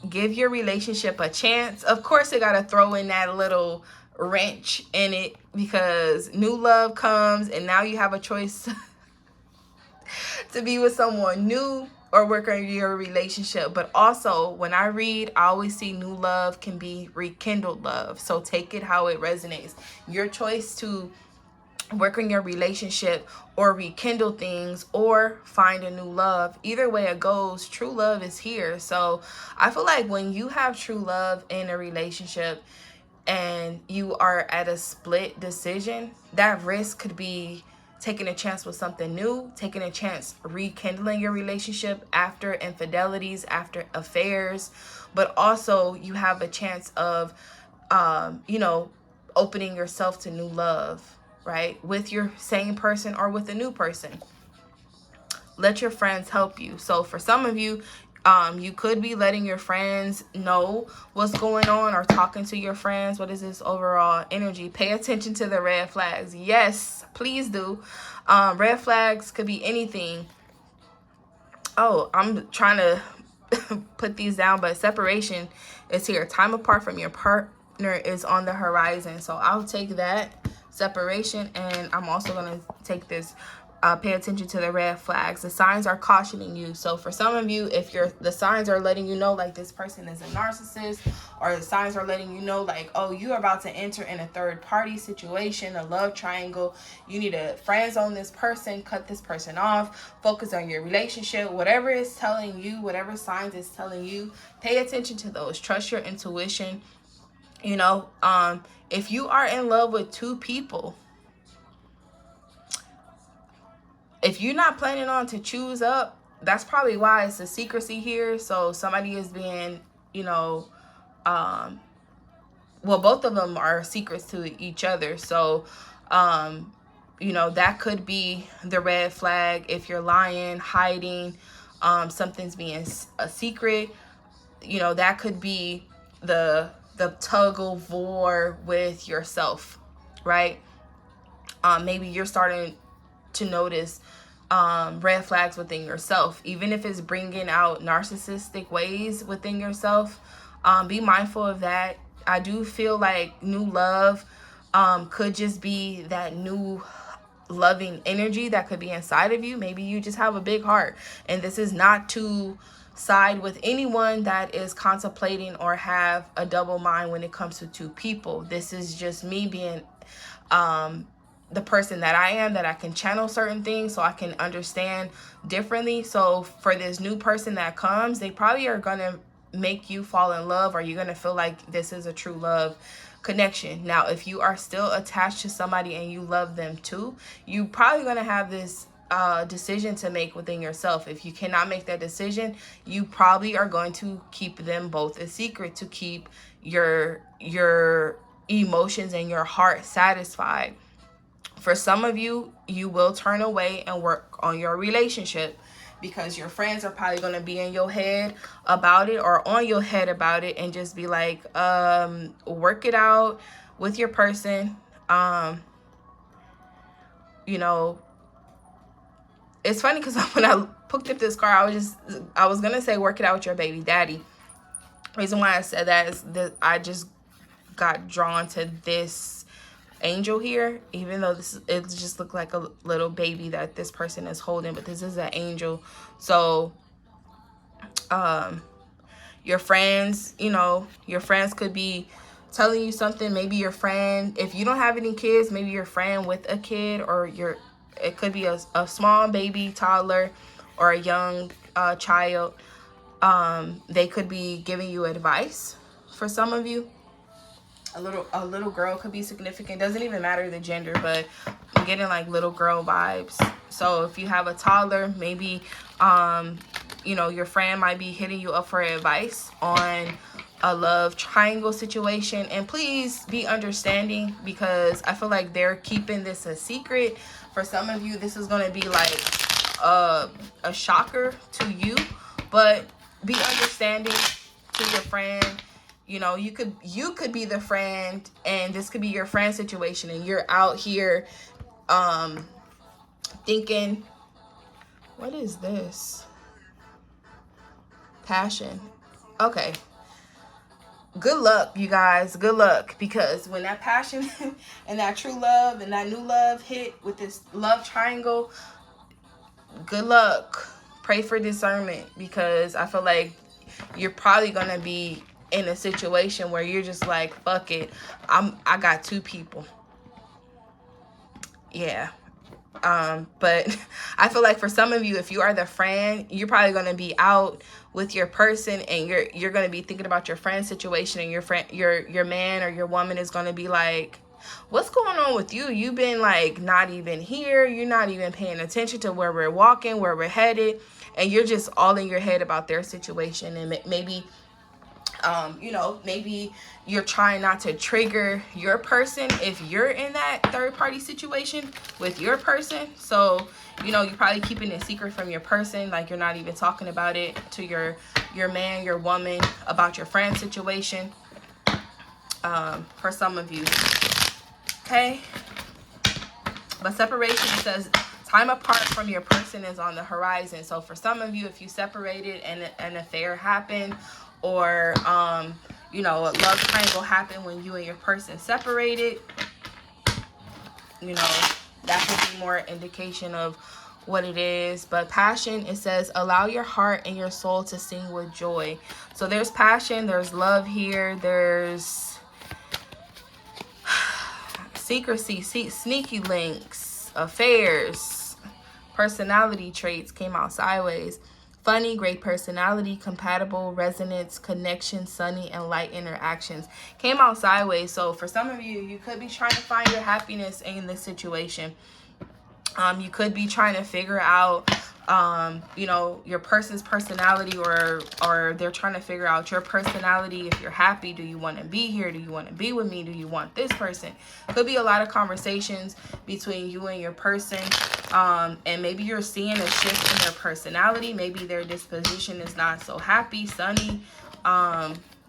Speaker 1: Give your relationship a chance. Of course, they gotta throw in that little wrench in it, because new love comes and now you have a choice to be with someone new or work on your relationship. But also, when I read, I always see new love can be rekindled love. So take it how it resonates. Your choice to work on your relationship or rekindle things or find a new love. Either way it goes, true love is here. So I feel like when you have true love in a relationship and you are at a split decision, that risk could be taking a chance with something new, taking a chance rekindling your relationship after infidelities, after affairs, but also you have a chance of you know, opening yourself to new love, right, with your same person or with a new person. Let your friends help you. So for some of you, you could be letting your friends know what's going on or talking to your friends. What is this overall energy? Pay attention to the red flags. Yes, please do. Red flags could be anything. Oh, I'm trying to put these down, but separation is here. Time apart from your partner is on the horizon. So I'll take that, separation, and I'm also going to take this. Pay attention to the red flags. The signs are cautioning you. So for some of you, if the signs are letting you know like this person is a narcissist, or the signs are letting you know like, oh, you're about to enter in a third party situation, a love triangle, you need to friend zone this person, cut this person off, focus on your relationship, whatever it's telling you, whatever signs it's telling you, pay attention to those. Trust your intuition. You know, if you are in love with two people, if you're not planning on to choose up, that's probably why it's a secrecy here. So somebody is being, you know, well, both of them are secrets to each other. So, you know, that could be the red flag. If you're lying, hiding, something's being a secret, you know, that could be the tug of war with yourself, right? Maybe you're starting to notice red flags within yourself, even if it's bringing out narcissistic ways within yourself. Be mindful of that. I do feel like new love could just be that new loving energy that could be inside of you. Maybe you just have a big heart, and this is not to side with anyone that is contemplating or have a double mind when it comes to two people. This is just me being the person that I am, that I can channel certain things so I can understand differently. So for this new person that comes, they probably are going to make you fall in love, or you're going to feel like this is a true love connection. Now, if you are still attached to somebody and you love them too, you probably going to have this decision to make within yourself. If you cannot make that decision, you probably are going to keep them both a secret to keep your emotions and your heart satisfied. For some of you, you will turn away and work on your relationship because your friends are probably going to be in your head about it or on your head about it and just be like, work it out with your person. You know, it's funny because when I picked up this car, I was going to say work it out with your baby daddy. Reason why I said that is that I just got drawn to this angel here, even though it just looked like a little baby that this person is holding, but this is an angel. So your friends, you know, your friends could be telling you something. Maybe your friend, if you don't have any kids, maybe your friend with a kid, or it could be a small baby, toddler, or a young child. They could be giving you advice. For some of you, a little girl could be significant. Doesn't even matter the gender, but I'm getting like little girl vibes. So if you have a toddler, maybe you know, your friend might be hitting you up for advice on a love triangle situation. And please be understanding, because I feel like they're keeping this a secret. For some of you, this is going to be like a shocker to you, but be understanding to your friend. You know, you could be the friend, and this could be your friend situation, and you're out here thinking, what is this? Passion. Okay. Good luck, you guys. Good luck, because when that passion and that true love and that new love hit with this love triangle, good luck. Pray for discernment, because I feel like you're probably going to be in a situation where you're just like, fuck it, I got two people. Yeah. But I feel like for some of you, if you are the friend, you're probably going to be out with your person, and you're going to be thinking about your friend situation, and your man or your woman is going to be like, what's going on with you? You've been like not even here. You're not even paying attention to where we're walking, where we're headed, and you're just all in your head about their situation. And maybe you know, maybe you're trying not to trigger your person if you're in that third party situation with your person. So, you know, you're probably keeping it secret from your person. Like, you're not even talking about it to your man, your woman, about your friend situation. For some of you. Okay. But separation, it says time apart from your person is on the horizon. So for some of you, if you separated and an affair happened, or you know, a love triangle happened when you and your person separated, you know, that could be more indication of what it is. But passion, it says allow your heart and your soul to sing with joy. So there's passion, there's love here, there's secrecy, sneaky links, affairs, personality traits came out sideways. Funny, great personality, compatible, resonance, connection, sunny, and light interactions came out sideways. So for some of you, you could be trying to find your happiness in this situation. You could be trying to figure out, you know, your person's personality, or they're trying to figure out your personality. If you're happy, do you want to be here? Do you want to be with me? Do you want this person? Could be a lot of conversations between you and your person. And maybe you're seeing a shift in their personality. Maybe their disposition is not so happy, sunny.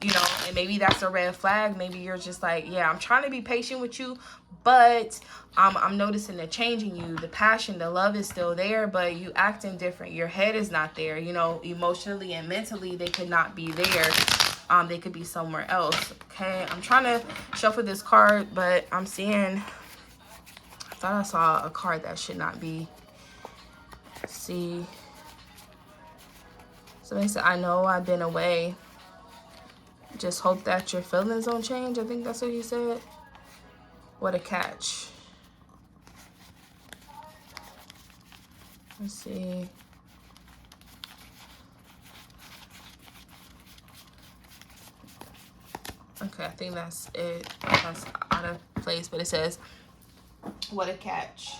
Speaker 1: You know, and maybe that's a red flag. Maybe you're just like, yeah, I'm trying to be patient with you, but I'm noticing the change in you. The passion, the love is still there, but you acting different. Your head is not there. You know, emotionally and mentally, they could not be there. They could be somewhere else. Okay, I'm trying to shuffle this card, but I'm seeing, I thought I saw a card that should not be. Let's see. Somebody said, I know I've been away. Just hope that your feelings don't change. I think that's what he said. What a catch. Let's see. Okay, I think that's it. That's out of place, but it says, what a catch.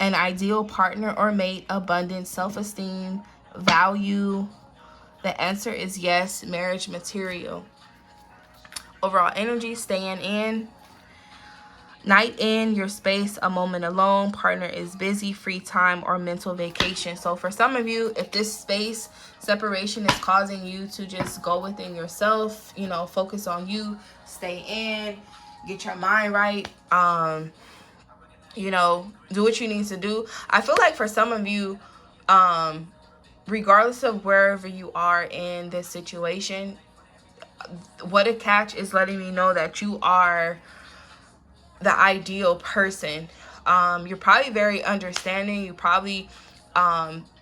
Speaker 1: An ideal partner or mate, abundance, self-esteem, value. The answer is yes, marriage material. Overall energy, staying in. Night in your space, a moment alone, partner is busy, free time, or mental vacation. So for some of you, if this space separation is causing you to just go within yourself, you know, focus on you, stay in, get your mind right, you know, do what you need to do. I feel like for some of you, regardless of wherever you are in this situation, what a catch is letting me know that you are the ideal person. You're probably very understanding. You probably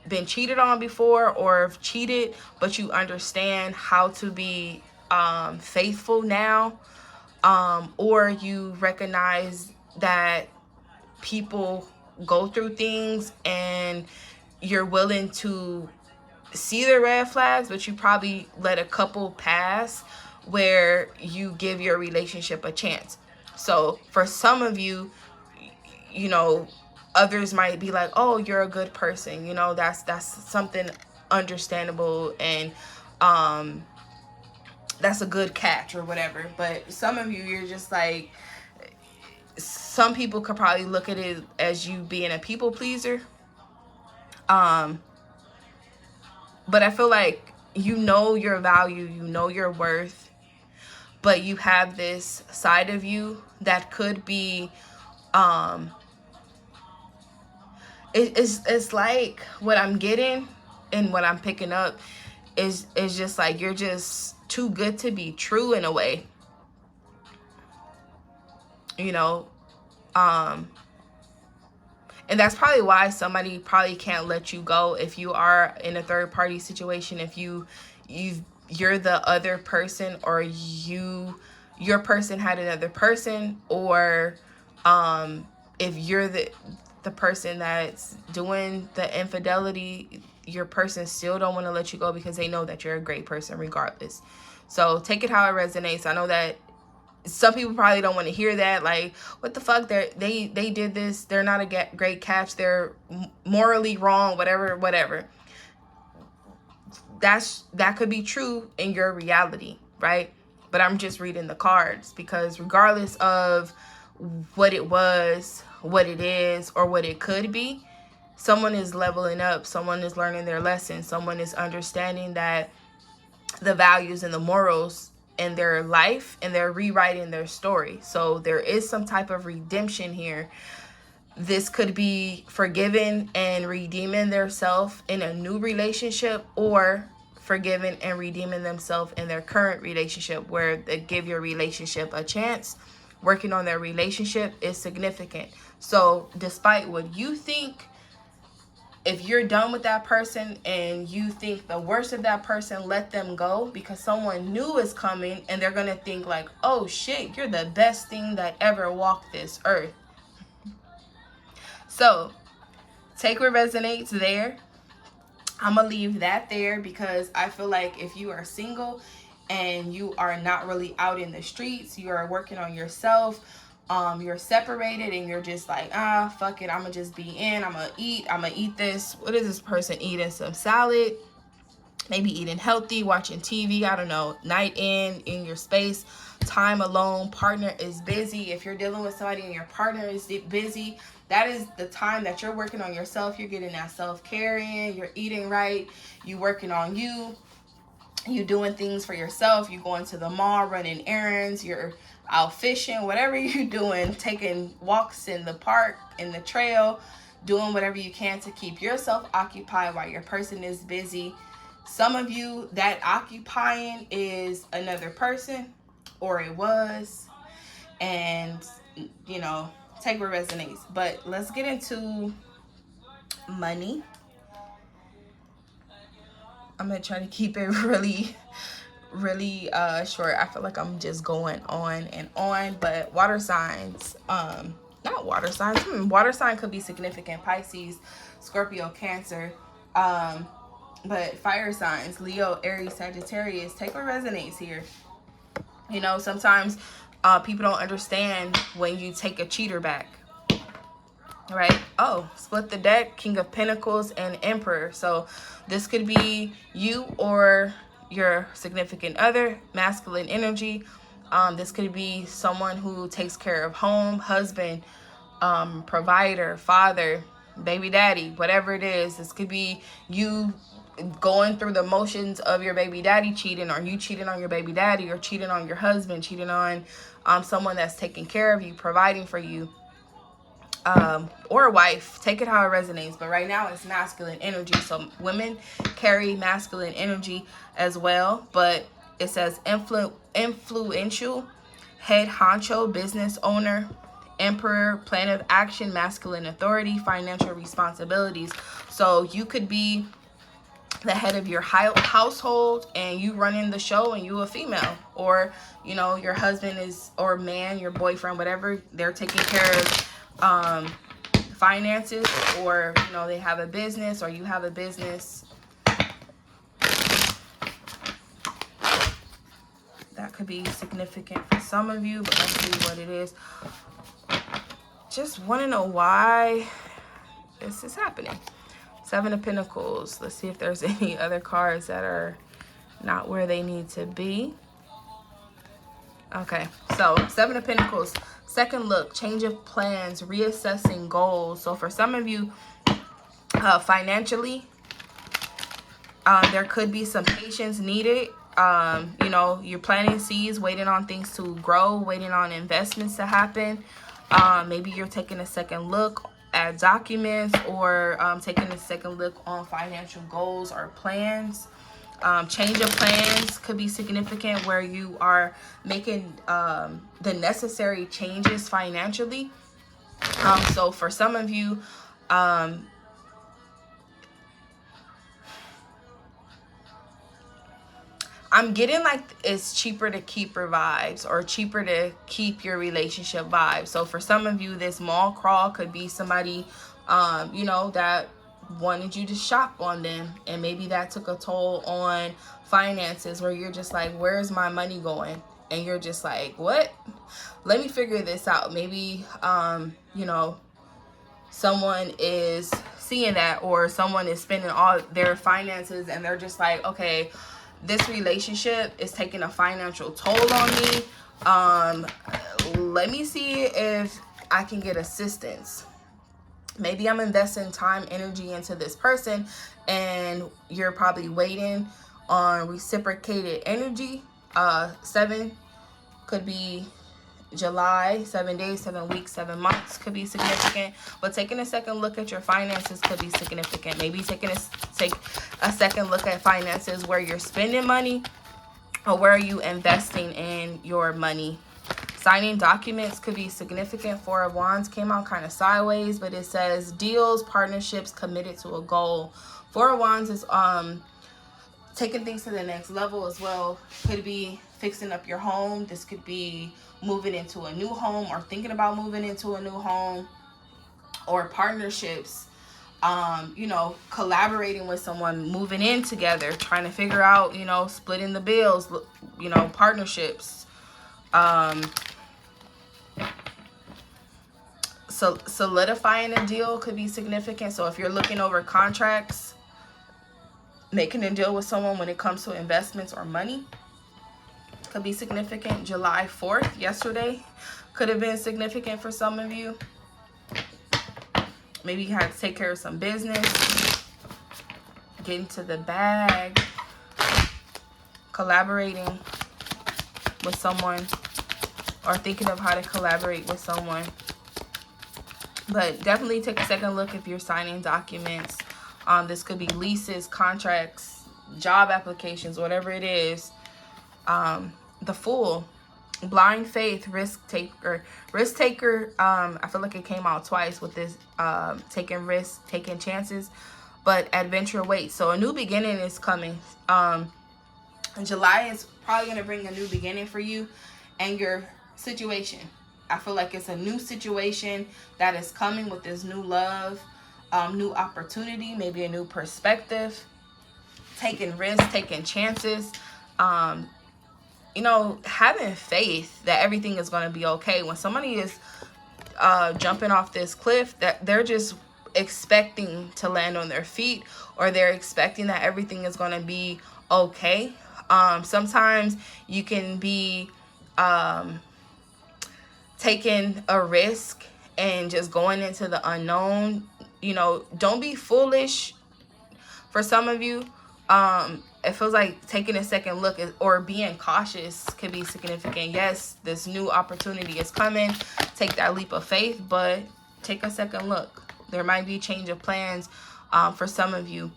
Speaker 1: been cheated on before or have cheated, but you understand how to be faithful now, or you recognize that people go through things and you're willing to see the red flags, but you probably let a couple pass where you give your relationship a chance. So for some of you, you know, others might be like, oh, you're a good person, you know, that's something understandable, and that's a good catch or whatever. But some of you, you're just like, some people could probably look at it as you being a people pleaser. But I feel like you know your value, you know your worth, but you have this side of you that could be, it's like what I'm getting and what I'm picking up is just like you're just too good to be true in a way, you know. And that's probably why somebody probably can't let you go if you are in a third party situation. If you're the other person, or your person had another person, or if you're the person that's doing the infidelity, your person still don't want to let you go because they know that you're a great person regardless. So take it how it resonates. I know that some people probably don't want to hear that, like, what the fuck, they did this, they're not a great catch, they're morally wrong, whatever. That could be true in your reality, right? But I'm just reading the cards, because regardless of what it was, what it is, or what it could be, someone is leveling up, someone is learning their lesson, someone is understanding that the values and the morals in their life, and they're rewriting their story. So there is some type of redemption here. This could be forgiving and redeeming themselves in a new relationship, or forgiving and redeeming themselves in their current relationship, where they give your relationship a chance. Working on their relationship is significant. So despite what you think, if you're done with that person and you think the worst of that person, let them go, because someone new is coming and they're going to think like, oh shit, you're the best thing that ever walked this earth. So take what resonates there. I'm going to leave that there, because I feel like if you are single and you are not really out in the streets, you are working on yourself, you're separated and you're just like, fuck it, I'm gonna just be in, I'm gonna eat this, what is this person eating? Some salad, maybe eating healthy, watching TV, I don't know. Night in your space, time alone, partner is busy. If you're dealing with somebody and your partner is busy, that is the time that you're working on yourself. You're getting that self-care in, you're eating right, you working on you doing things for yourself, you going to the mall, running errands, you're out fishing, whatever you're doing, taking walks in the park, in the trail, doing whatever you can to keep yourself occupied while your person is busy. Some of you, that occupying is another person, or it was, and you know, take what resonates. But let's get into money. I'm gonna try to keep it really short. I feel like I'm just going on and on. But water signs, not water signs, water sign could be significant: Pisces, Scorpio, Cancer, but fire signs, Leo, Aries, Sagittarius. Take what resonates here. You know, sometimes people don't understand when you take a cheater back, right? Oh, split the deck, King of Pentacles and Emperor. So this could be you or your significant other, masculine energy. This could be someone who takes care of home, husband, provider, father, baby daddy, whatever it is. This could be you going through the motions of your baby daddy cheating, or you cheating on your baby daddy, or cheating on your husband, cheating on someone that's taking care of you, providing for you, or a wife. Take it how it resonates, but right now it's masculine energy. So women carry masculine energy as well, but it says influential, head honcho, business owner, emperor, plan of action, masculine authority, financial responsibilities. So you could be the head of your household and you running the show, and you a female, or you know, your husband is, or man, your boyfriend, whatever, they're taking care of finances, or you know, they have a business, or you have a business. That could be significant for some of you, but let's see what it is. Just want to know why this is happening. Seven of Pentacles. Let's see if there's any other cards that are not where they need to be. Okay, so Seven of Pentacles, second look, change of plans, reassessing goals. So for some of you, financially, there could be some patience needed. You know, you're planting seeds, waiting on things to grow, waiting on investments to happen. Maybe you're taking a second look at documents, or taking a second look on financial goals or plans. Change of plans could be significant, where you are making the necessary changes financially. So for some of you, I'm getting like it's cheaper to keep your vibes, or cheaper to keep your relationship vibes. So for some of you, this mall crawl could be somebody, you know, that wanted you to shop on them, and maybe that took a toll on finances, where you're just like, where's my money going? And you're just like, what? Let me figure this out. Maybe, you know, someone is seeing that, or someone is spending all their finances, and they're just like, okay, this relationship is taking a financial toll on me. Let me see if I can get assistance. Maybe I'm investing time, energy into this person, and you're probably waiting on reciprocated energy. 7 could be July, 7 days, 7 weeks, 7 months could be significant. But taking a second look at your finances could be significant. Maybe take a second look at finances, where you're spending money, or where are you investing in your money. Signing documents could be significant. Four of Wands came out kind of sideways, but it says deals, partnerships, committed to a goal. Four of Wands is taking things to the next level as well. Could be fixing up your home. This could be moving into a new home, or thinking about moving into a new home, or partnerships, you know, collaborating with someone, moving in together, trying to figure out, you know, splitting the bills, you know, partnerships. So solidifying a deal could be significant. So if you're looking over contracts, making a deal with someone when it comes to investments or money could be significant. July 4th, yesterday, could have been significant for some of you. Maybe you had to take care of some business, get into the bag, collaborating with someone, or thinking of how to collaborate with someone. But definitely take a second look if you're signing documents. This could be leases, contracts, job applications, whatever it is. The Fool, blind faith, risk taker. I feel like it came out twice with this, taking risks, taking chances, but adventure waits. So a new beginning is coming. July is probably going to bring a new beginning for you and your situation. I feel like it's a new situation that is coming with this new love, new opportunity, maybe a new perspective, taking risks, taking chances, you know, having faith that everything is going to be okay. When somebody is jumping off this cliff, that they're just expecting to land on their feet, or they're expecting that everything is going to be okay. Sometimes you can be taking a risk and just going into the unknown. You know, don't be foolish. For some of you, it feels like taking a second look or being cautious could be significant. Yes, this new opportunity is coming. Take that leap of faith, but take a second look. There might be a change of plans for some of you.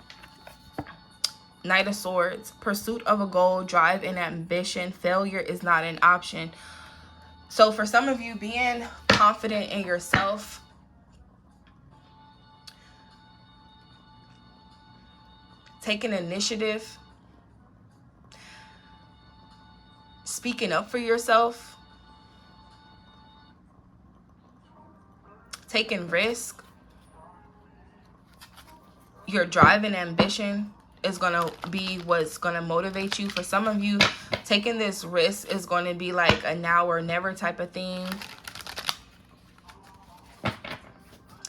Speaker 1: Knight of Swords, pursuit of a goal, drive and ambition. Failure is not an option. So for some of you, being confident in yourself, taking initiative, speaking up for yourself, taking risk, your drive and ambition is going to be what's going to motivate you. For some of you, taking this risk is going to be like a now or never type of thing.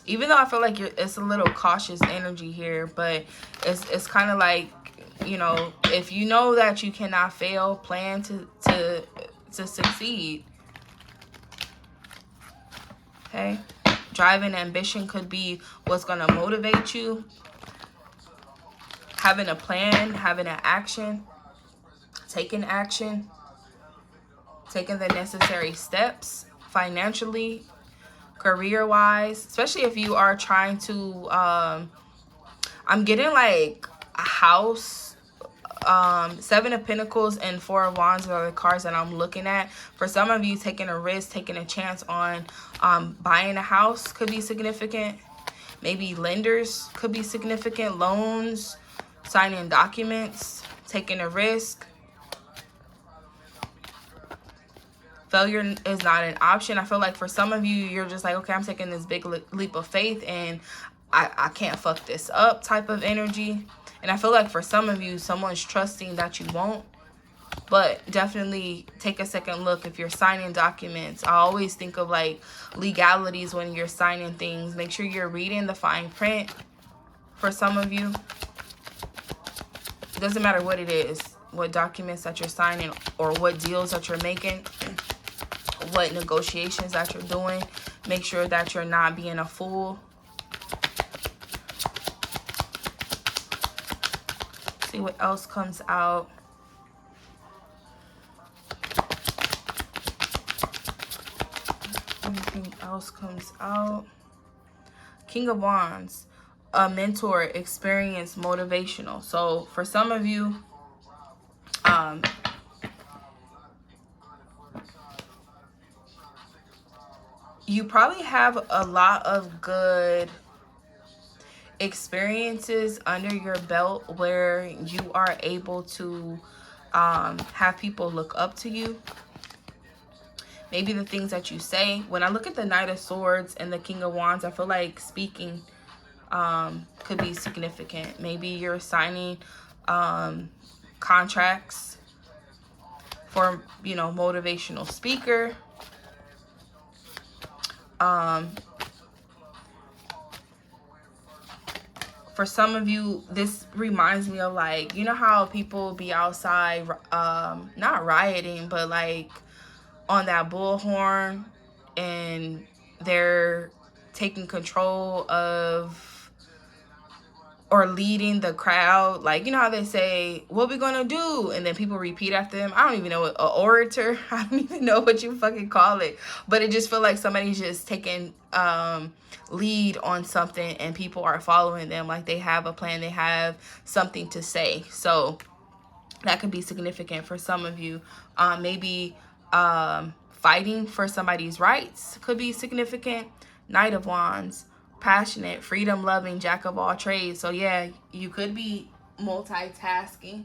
Speaker 1: Even though I feel like it's a little cautious energy here, but it's kind of like, you know, if you know that you cannot fail, plan to succeed. Okay? Drive and ambition could be what's going to motivate you. Having a plan, having an action, taking action, taking the necessary steps financially, career-wise, especially if you are trying to, I'm getting like a house, Seven of Pentacles and Four of Wands are the cards that I'm looking at. For some of you, taking a risk, taking a chance on buying a house could be significant. Maybe lenders could be significant, loans, signing documents, taking a risk. Failure is not an option. I feel like for some of you, you're just like, okay, I'm taking this big leap of faith and I can't fuck this up type of energy. And I feel like for some of you, someone's trusting that you won't. But definitely take a second look if you're signing documents. I always think of like legalities when you're signing things. Make sure you're reading the fine print for some of you. It doesn't matter what it is, what documents that you're signing or what deals that you're making, what negotiations that you're doing. Make sure that you're not being a fool. See what else comes out. Anything else comes out? King of Wands. A mentor, experience, motivational. So for some of you, you probably have a lot of good experiences under your belt where you are able to have people look up to you. Maybe the things that you say. When I look at the Knight of Swords and the King of Wands, I feel like speaking could be significant. Maybe you're signing contracts for, you know, motivational speaker. For some of you, this reminds me of like, you know how people be outside, not rioting, but like on that bullhorn and they're taking control of or leading the crowd. Like, you know how they say, what we gonna do? And then people repeat after them. I don't even know what, an orator. I don't even know what you fucking call it. But it just feel like somebody's just taking lead on something and people are following them. Like they have a plan. They have something to say. So that could be significant for some of you. Maybe fighting for somebody's rights could be significant. Knight of Wands. Passionate, freedom loving, jack of all trades. So yeah, you could be multitasking,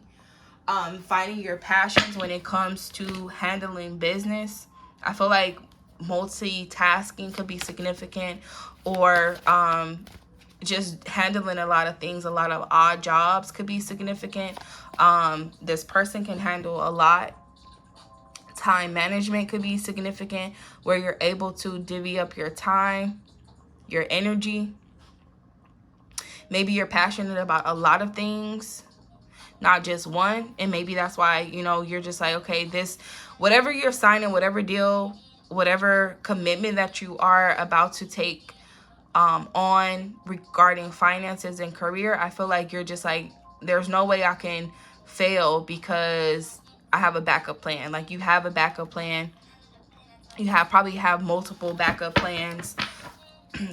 Speaker 1: finding your passions when it comes to handling business. I feel like multitasking could be significant, or just handling a lot of things, a lot of odd jobs could be significant. This person can handle a lot. Time management could be significant, where you're able to divvy up your time, your energy. Maybe you're passionate about a lot of things, not just one. And maybe that's why, you know, you're just like, okay, this whatever you're signing, whatever deal, whatever commitment that you are about to take on regarding finances and career, I feel like you're just like, there's no way I can fail because I have a backup plan. Like, you have a backup plan. You probably have multiple backup plans.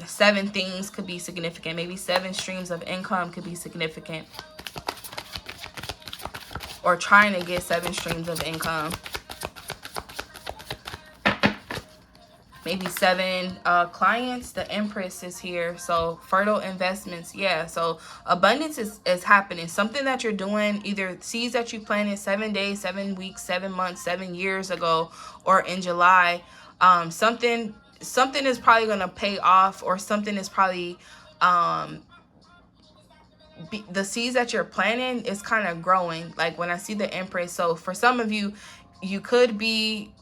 Speaker 1: 7 things could be significant. Maybe 7 streams of income could be significant. Or trying to get 7 streams of income. Maybe 7 clients. The Empress is here. So fertile investments. Yeah. So abundance is happening. Something that you're doing, either seeds that you planted 7 days, 7 weeks, 7 months, 7 years ago, or in July. Something is probably going to pay off, or something is probably the seeds that you're planting is kind of growing. Like when I see the Empress. So for some of you, you could be,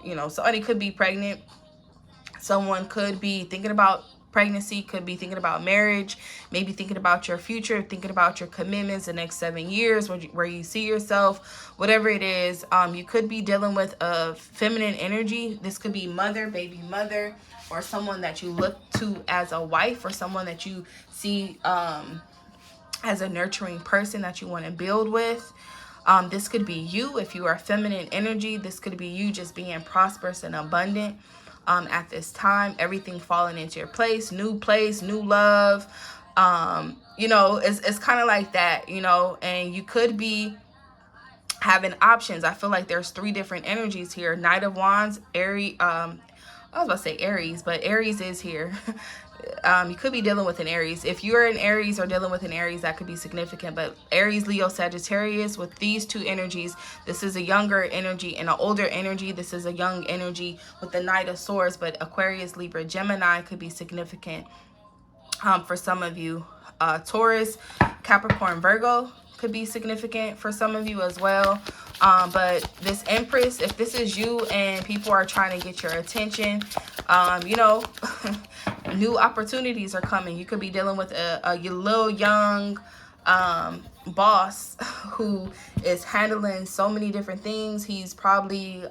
Speaker 1: you know, somebody could be pregnant. Someone could be thinking about pregnancy, could be thinking about marriage, maybe thinking about your future, thinking about your commitments the next 7 years, where you see yourself, whatever it is. You could be dealing with a feminine energy. This could be mother, baby mother, or someone that you look to as a wife, or someone that you see as a nurturing person that you want to build with. This could be you if you are feminine energy. This could be you just being prosperous and abundant at this time. Everything falling into your place, new love. You know, it's kind of like that, you know. And you could be having options. I feel like there's 3 different energies here. Knight of Wands, Aries. I was about to say Aries, but Aries is here. You could be dealing with an Aries. If you're an Aries or dealing with an Aries, that could be significant. But Aries, Leo, Sagittarius, with these 2 energies, this is a younger energy and an older energy. This is a young energy with the Knight of Swords. But Aquarius, Libra, Gemini could be significant for some of you. Taurus, Capricorn, Virgo could be significant for some of you as well. But this Empress, if this is you and people are trying to get your attention, you know, new opportunities are coming. You could be dealing with a little young boss who is handling so many different things. He's probably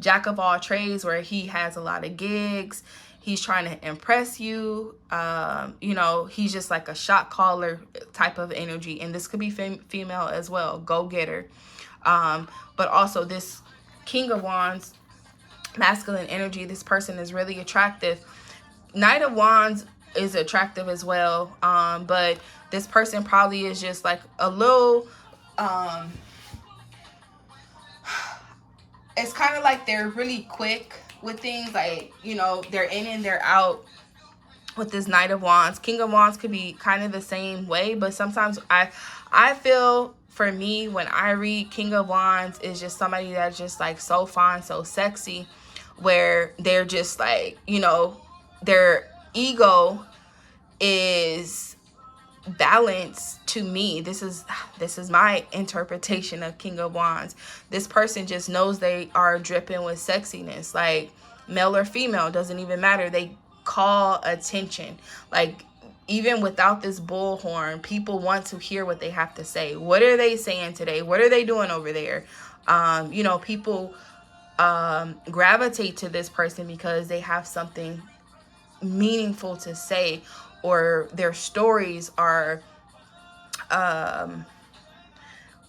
Speaker 1: jack of all trades, where he has a lot of gigs. He's trying to impress you. You know, he's just like a shot caller type of energy. And this could be female as well, go-getter. But also this King of Wands, masculine energy. This person is really attractive. Knight of Wands is attractive as well. But this person probably is just like a little, it's kind of like they're really quick with things. Like, you know, they're in and they're out with this Knight of Wands. King of Wands could be kind of the same way. But sometimes I feel, for me, when I read King of Wands, is just somebody that's just like so fine, so sexy, where they're just like, you know, their ego is balanced. To me, this is my interpretation of King of Wands. This person just knows they are dripping with sexiness. Like, male or female, doesn't even matter. They call attention. Like, even without this bullhorn, people want to hear what they have to say. What are they saying today? What are they doing over there? You know, people gravitate to this person because they have something meaningful to say, or their stories are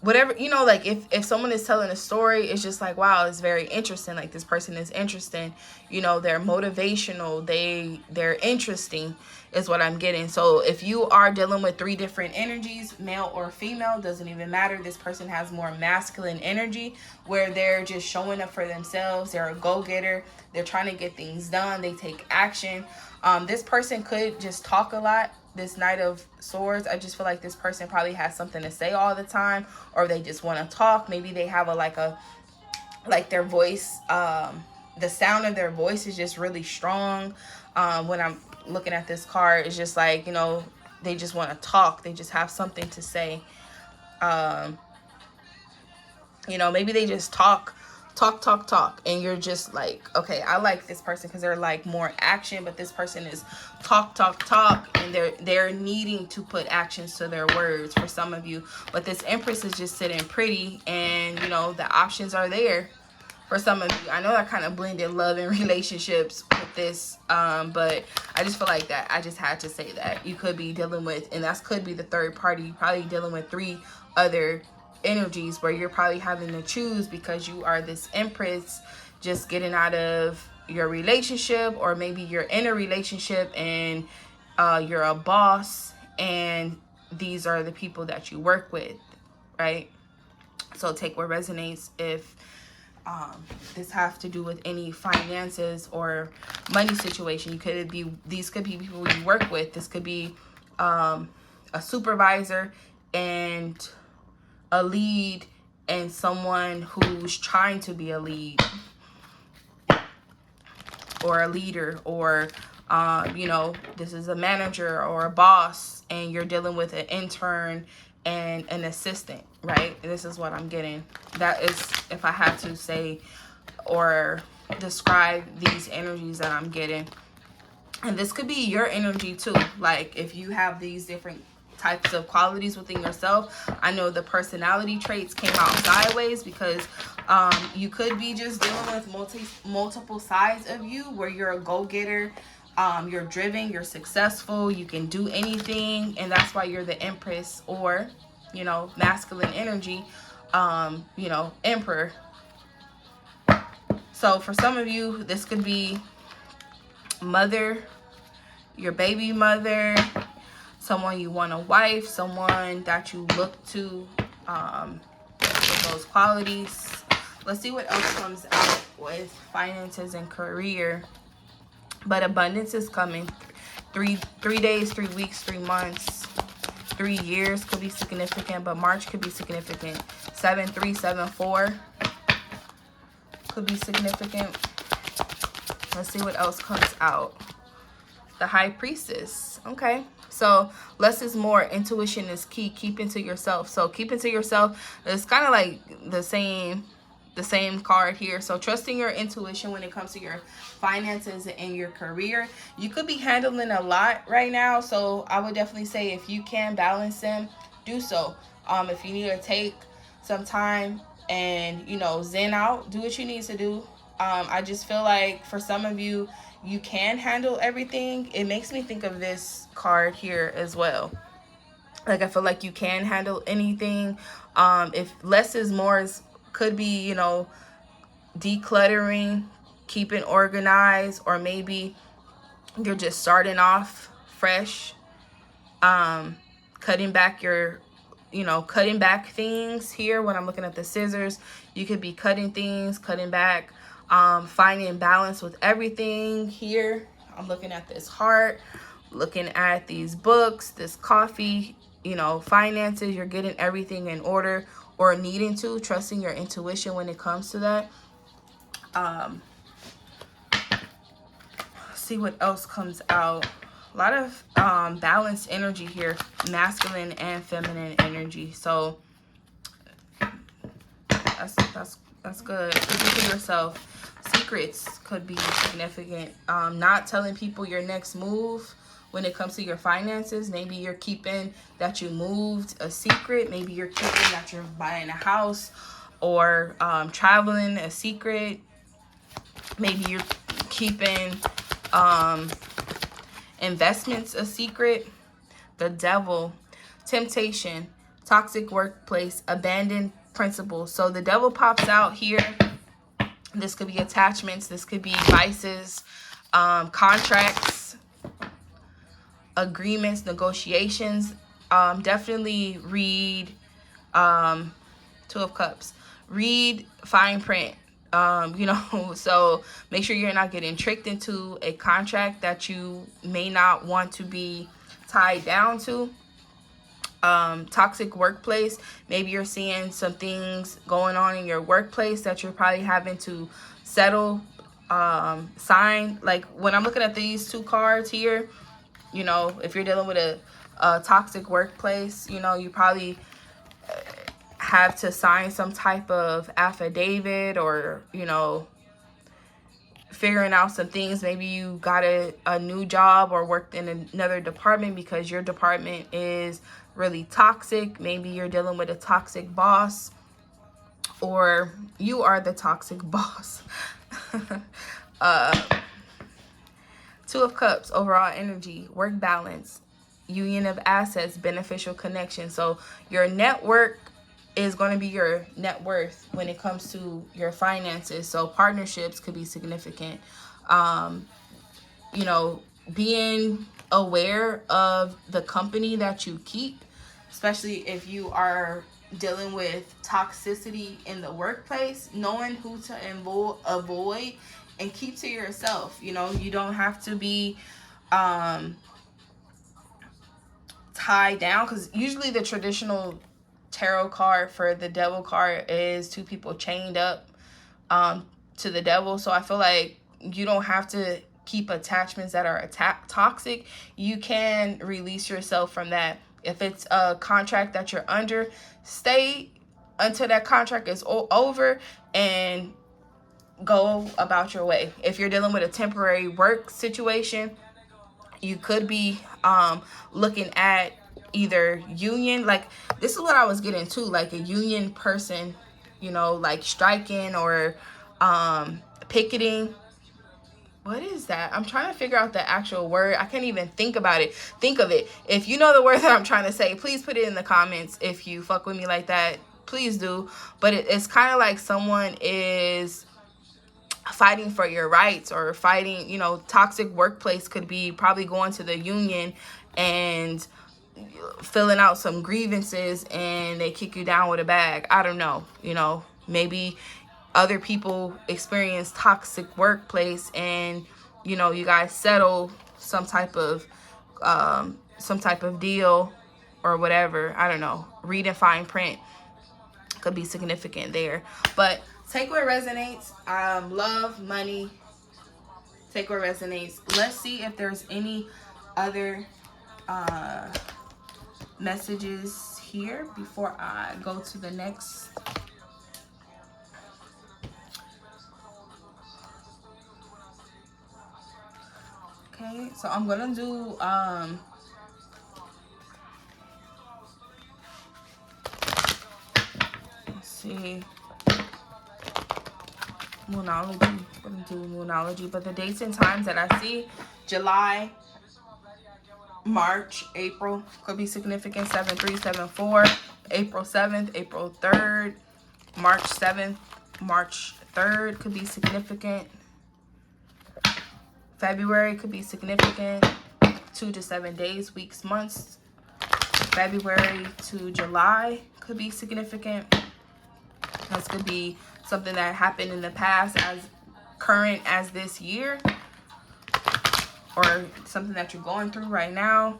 Speaker 1: whatever, you know. Like, if someone is telling a story, it's just like, wow, it's very interesting. Like, this person is interesting, you know, they're motivational, they're interesting is what I'm getting. So if you are dealing with 3 different energies, male or female, doesn't even matter. This person has more masculine energy, where they're just showing up for themselves. They're a go-getter. They're trying to get things done. They take action. This person could just talk a lot. This Knight of Swords, I just feel like this person probably has something to say all the time, or they just want to talk. Maybe they have like their voice, the sound of their voice is just really strong. When I'm looking at this card, it's just like, you know, they just want to talk. They just have something to say. You know, maybe they just talk talk, and you're just like, okay, I like this person because they're like more action, but this person is talk, and they're needing to put actions to their words for some of you. But this Empress is just sitting pretty, and you know, the options are there for some of you. I know I kind of blended love and relationships with this, but I just feel like that I just had to say that you could be dealing with, and that could be the third party, you're probably dealing with 3 other energies where you're probably having to choose, because you are this Empress just getting out of your relationship, or maybe you're in a relationship and you're a boss, and these are the people that you work with, right? So take what resonates. If this have to do with any finances or money situation, these could be people you work with. This could be a supervisor and a lead, and someone who's trying to be a lead or a leader, or you know, this is a manager or a boss, and you're dealing with an intern and an assistant, right? This is what I'm getting. That is, if I had to say or describe these energies that I'm getting. And this could be your energy too. Like, if you have these different types of qualities within yourself, I know the personality traits came out sideways, because you could be just dealing with multiple sides of you, where you're a go-getter, you're driven, you're successful, you can do anything, and that's why you're the Empress, or, you know, masculine energy, you know, Emperor. So for some of you, this could be mother, your baby mother, someone you want a wife, someone that you look to with those qualities. Let's see what else comes out with finances and career. But abundance is coming. 3 days, 3 weeks, 3 months, 3 years could be significant, but March could be significant. 7-3-7-4 could be significant. Let's see what else comes out. The High Priestess. Okay, so less is more. Intuition is key. Keep into yourself. So keep into yourself. It's kind of like the same card here. So trusting your intuition when it comes to your finances and your career. You could be handling a lot right now, so I would definitely say, if you can balance them, do so. If you need to take some time and, you know, zen out, do what you need to do. I just feel like for some of you, you can handle everything. It makes me think of this card here as well. Like, I feel like you can handle anything. If less is more, could be, you know, decluttering, keeping organized, or maybe you're just starting off fresh, cutting back your, you know, cutting back things here. When I'm looking at the scissors, you could be cutting things, cutting back, finding balance with everything here. I'm looking at this heart, looking at these books, this coffee, you know, finances. You're getting everything in order, or needing to, trusting your intuition when it comes to that. See what else comes out. A lot of balanced energy here, masculine and feminine energy. So that's good. Keep it to yourself. Secrets could be significant. Not telling people your next move when it comes to your finances. Maybe you're keeping that you moved a secret. Maybe you're keeping that you're buying a house, or traveling a secret. Maybe you're keeping investments a secret. The Devil, temptation, toxic workplace, abandoned principles. So the Devil pops out here. This could be attachments. This could be vices, contracts, agreements, negotiations. Definitely read 2 of Cups. Read fine print. You know, so make sure you're not getting tricked into a contract that you may not want to be tied down to. Toxic workplace. Maybe you're seeing some things going on in your workplace that you're probably having to settle, sign. Like, when I'm looking at these 2 cards here, you know, if you're dealing with a toxic workplace, you know, you probably have to sign some type of affidavit, or, you know, figuring out some things. Maybe you got a new job or worked in another department because your department is really toxic. Maybe you're dealing with a toxic boss, or you are the toxic boss. Two of Cups, overall energy, work balance, union of assets, beneficial connection. So your network is going to be your net worth when it comes to your finances. So partnerships could be significant. You know, being aware of the company that you keep, especially if you are dealing with toxicity in the workplace, knowing who to avoid and keep to yourself. You know, you don't have to be tied down, because usually the traditional tarot card for the devil card is two people chained up to the devil. So I feel like you don't have to keep attachments that are toxic. You can release yourself from that. If it's a contract that you're under, stay until that contract is over and go about your way. If you're dealing with a temporary work situation, you could be looking at either union, like this is what I was getting to, like a union person, you know, like striking or picketing. What is that? I'm trying to figure out the actual word. I can't even think of it. If you know the word that I'm trying to say, please put it in the comments. If you fuck with me like that, please do. But it's kind of like someone is fighting for your rights, or fighting, you know, toxic workplace could be probably going to the union and filling out some grievances and they kick you down with a bag. I don't know, you know, maybe other people experience toxic workplace and, you know, you guys settle some type of deal or whatever. I don't know. Reading fine print could be significant there. But take what resonates. Love, money. Take what resonates. Let's see if there's any other messages here before I go to the next. Okay, so I'm gonna do let's see, Moonology. I'm gonna do Moonology, but the dates and times that I see: July, March, April could be significant. 7-3, 7-4, April 7th, April 3rd, March 7th, March 3rd could be significant. February could be significant. 2 to 7 days, weeks, months. February to July could be significant. This could be something that happened in the past, as current as this year, or something that you're going through right now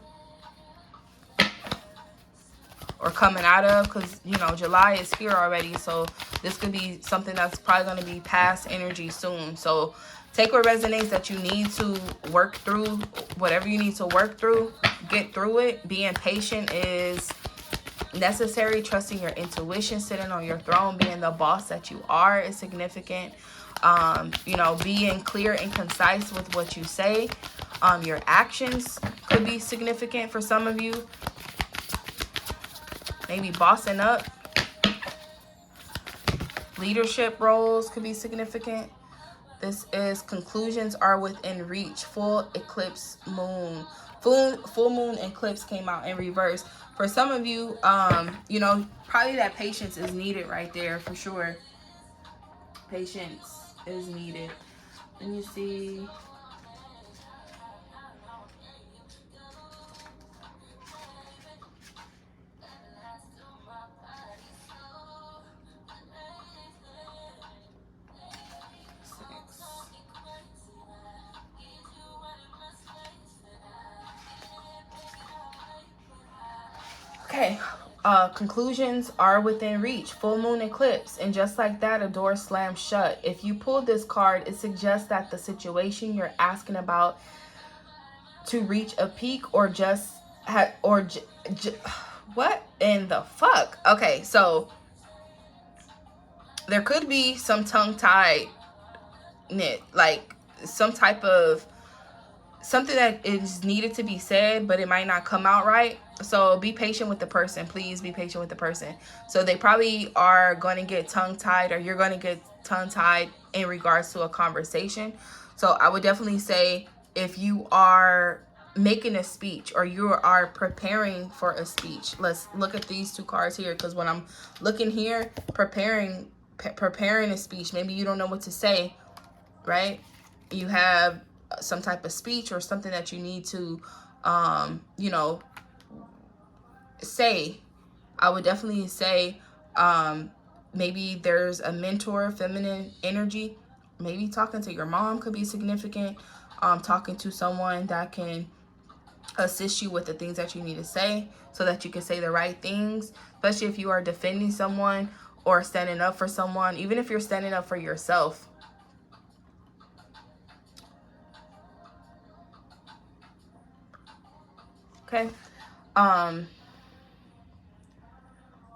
Speaker 1: or coming out of, because, you know, July is here already. So this could be something that's probably going to be past energy soon. So take what resonates that you need to work through, whatever you need to work through, get through it. Being patient is necessary. Trusting your intuition, sitting on your throne, being the boss that you are is significant. You know, being clear and concise with what you say. Your actions could be significant for some of you. Maybe bossing up. Leadership roles could be significant. This is conclusions are within reach. Full eclipse moon. Full moon eclipse came out in reverse. For some of you, you know, probably that patience is needed right there for sure. Patience is needed. Let me see. Okay, conclusions are within reach. Full moon eclipse, and just like that, a door slams shut. If you pull this card, it suggests that the situation you're asking about to reach a peak, or just what in the fuck? Okay, so there could be some tongue-tied, like some type of something that is needed to be said, but it might not come out right. So be patient with the person. Please be patient with the person. So they probably are going to get tongue-tied, or you're going to get tongue-tied in regards to a conversation. So I would definitely say, if you are making a speech or you are preparing for a speech, let's look at these two cards here, because when I'm looking here, preparing a speech, maybe you don't know what to say, right? You have some type of speech or something that you need to you know, say. I would definitely say maybe there's a mentor, feminine energy. Maybe talking to your mom could be significant. Talking to someone that can assist you with the things that you need to say, so that you can say the right things, especially if you are defending someone or standing up for someone, even if you're standing up for yourself. Okay.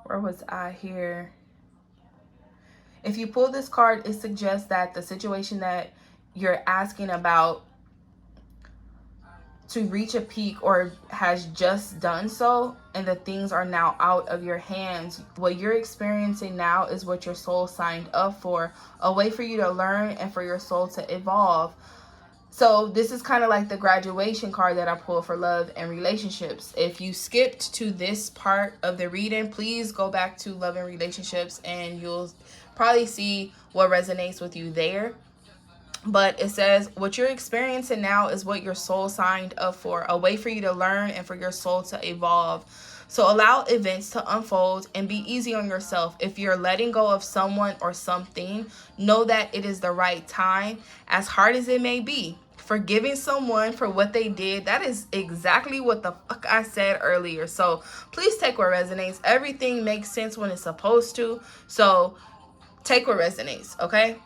Speaker 1: Where was I here? If you pull this card, it suggests that the situation that you're asking about to reach a peak or has just done so, and the things are now out of your hands. What you're experiencing now is what your soul signed up for, a way for you to learn and for your soul to evolve. So this is kind of like the graduation card that I pulled for love and relationships. If you skipped to this part of the reading, please go back to love and relationships and you'll probably see what resonates with you there. But it says what you're experiencing now is what your soul signed up for, a way for you to learn and for your soul to evolve. So allow events to unfold and be easy on yourself. If you're letting go of someone or something, know that it is the right time, as hard as it may be. Forgiving someone for what they did, that is exactly what the fuck I said earlier. So please take what resonates. Everything makes sense when it's supposed to. So take what resonates, okay?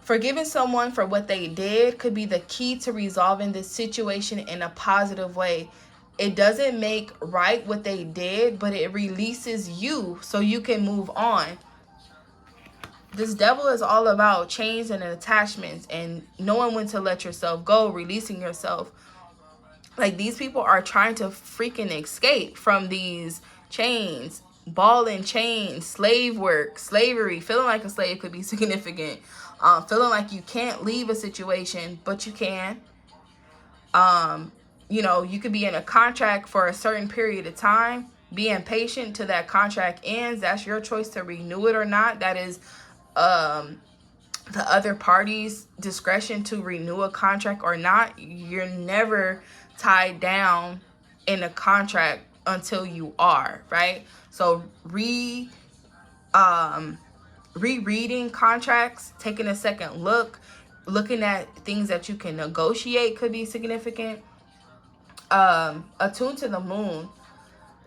Speaker 1: Forgiving someone for what they did could be the key to resolving this situation in a positive way. It doesn't make right what they did, but it releases you so you can move on. This devil is all about chains and attachments and knowing when to let yourself go, releasing yourself. Like, these people are trying to freaking escape from these chains, ball and chain, slave work, slavery. Feeling like a slave could be significant. Feeling like you can't leave a situation, but you can. You know, you could be in a contract for a certain period of time, being patient till that contract ends. That's your choice to renew it or not. That is the other party's discretion to renew a contract or not. You're never tied down in a contract until you are, right? So rereading contracts, taking a second look, looking at things that you can negotiate could be significant. Attuned to the moon.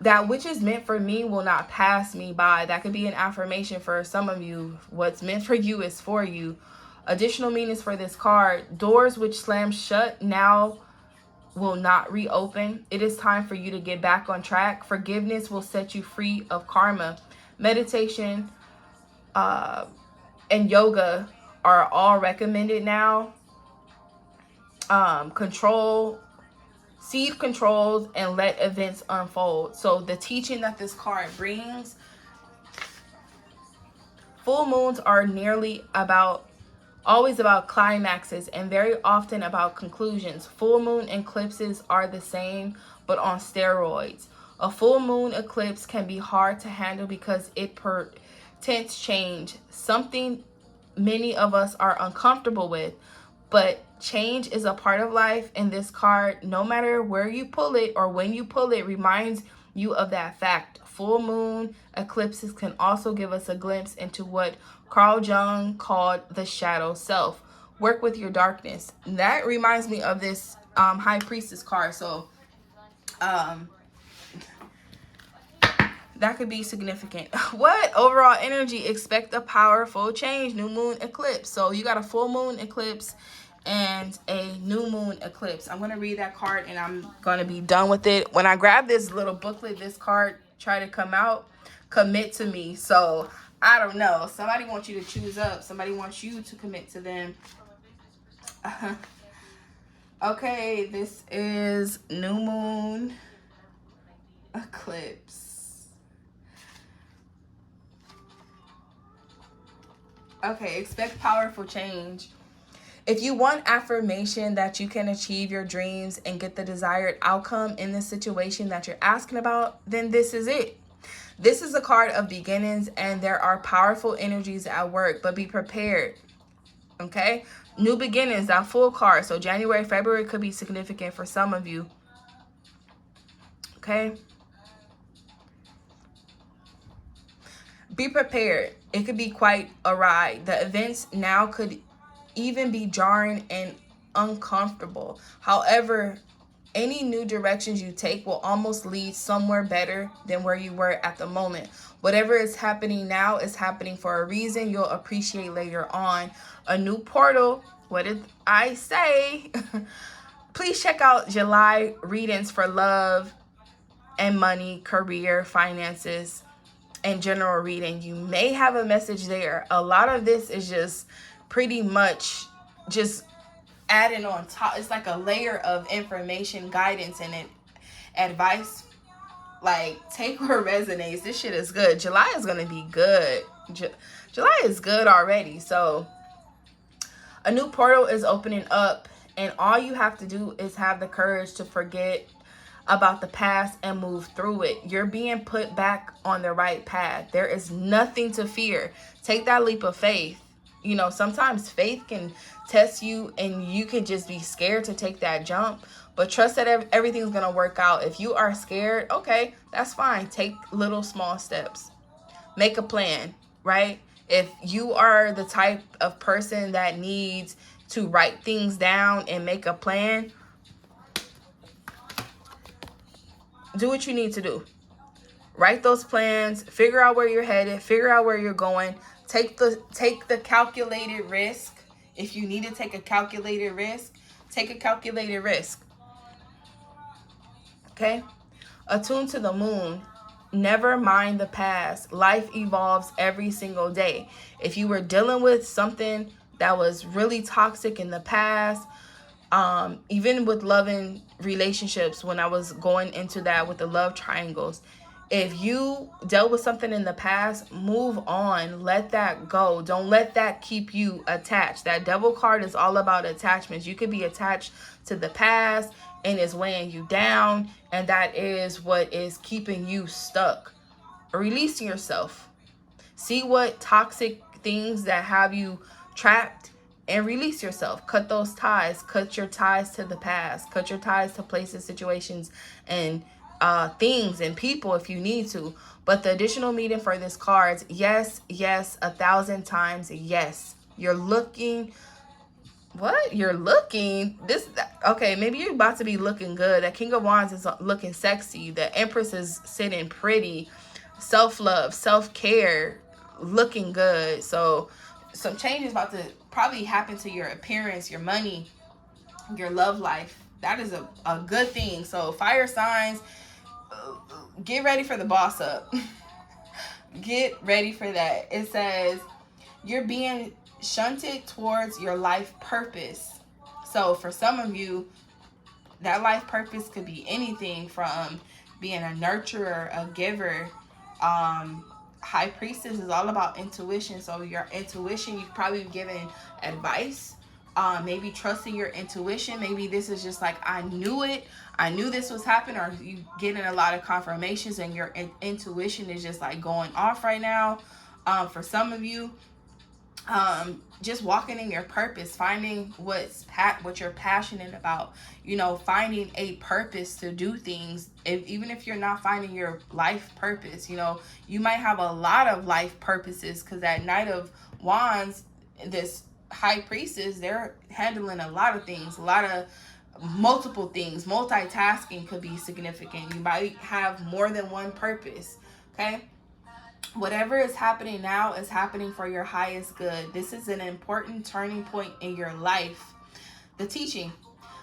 Speaker 1: That which is meant for me will not pass me by. That could be an affirmation for some of you. What's meant for you is for you. Additional meanings for this card. Doors which slam shut now will not reopen. It is time for you to get back on track. Forgiveness will set you free of karma. Meditation and yoga are all recommended now. Seed controls and let events unfold. So the teaching that this card brings, full moons are always about climaxes and very often about conclusions. Full moon eclipses are the same, but on steroids. A full moon eclipse can be hard to handle because it portends change, something many of us are uncomfortable with. But change is a part of life, and this card, no matter where you pull it or when you pull it, reminds you of that fact. Full moon eclipses can also give us a glimpse into what Carl Jung called the shadow self. Work with your darkness. That reminds me of this High Priestess card. So that could be significant. What? Overall energy. Expect a powerful change. New moon eclipse. So you got a full moon eclipse and a new moon eclipse. I'm going to read that card and I'm going to be done with it. When I grab this little booklet, this card tried to come out, commit to me. So I don't know. Somebody wants you to choose up. Somebody wants you to commit to them. Okay, this is new moon eclipse. Okay, expect powerful change. If you want affirmation that you can achieve your dreams and get the desired outcome in the situation that you're asking about, then this is it. This is a card of beginnings, and there are powerful energies at work, but be prepared. Okay? New beginnings, that full card. So January, February could be significant for some of you. Okay? Be prepared. It could be quite a ride. The events now could even be jarring and uncomfortable. However, any new directions you take will almost lead somewhere better than where you were at the moment. Whatever is happening now is happening for a reason you'll appreciate later on. A new portal. What did I say? Please check out July readings for love and money, career, finances, and general reading. You may have a message there. A lot of this is just pretty much just adding on top. It's like a layer of information, guidance, and advice. Like, take what resonates. This shit is good. July is going to be good. July is good already. So a new portal is opening up, and all you have to do is have the courage to forget about the past and move through it. You're being put back on the right path. There is nothing to fear. Take that leap of faith. You know, sometimes faith can test you and you can just be scared to take that jump. But trust that everything's going to work out. If you are scared, okay, that's fine. Take little small steps. Make a plan, right? If you are the type of person that needs to write things down and make a plan, do what you need to do. Write those plans, figure out where you're headed, figure out where you're going. Take the calculated risk. If you need to take a calculated risk, take a calculated risk. Okay? Attune to the moon. Never mind the past. Life evolves every single day. If you were dealing with something that was really toxic in the past, even with loving relationships, when I was going into that with the love triangles, if you dealt with something in the past, move on. Let that go. Don't let that keep you attached. That Devil card is all about attachments. You could be attached to the past and it's weighing you down, and that is what is keeping you stuck. Release yourself. See what toxic things that have you trapped and release yourself. Cut those ties. Cut your ties to the past. Cut your ties to places, situations, and things and people if you need to. But the additional meaning for this card, yes, 1,000 times yes. You're looking. What? You're looking? Okay, maybe you're about to be looking good. That King of Wands is looking sexy. The Empress is sitting pretty. Self-love, self-care, looking good. So some change is about to probably happen to your appearance, your money, your love life. That is a good thing. So fire signs, get ready for the boss up. Get ready for that. It says you're being shunted towards your life purpose. So for some of you, that life purpose could be anything from being a nurturer, a giver. High Priestess is all about intuition. So your intuition, you've probably given advice. Maybe trusting your intuition. Maybe this is just like, I knew it. I knew this was happening. Or you getting a lot of confirmations and your intuition is just like going off right now. For some of you, just walking in your purpose, finding what you're passionate about, you know, finding a purpose to do things. Even if you're not finding your life purpose, you know, you might have a lot of life purposes, because that Knight of Wands, this High Priestess, they're handling a lot of things, a lot of multiple things. Multitasking could be significant. You might have more than one purpose. Okay. Whatever is happening now is happening for your highest good. This is an important turning point in your life. The teaching.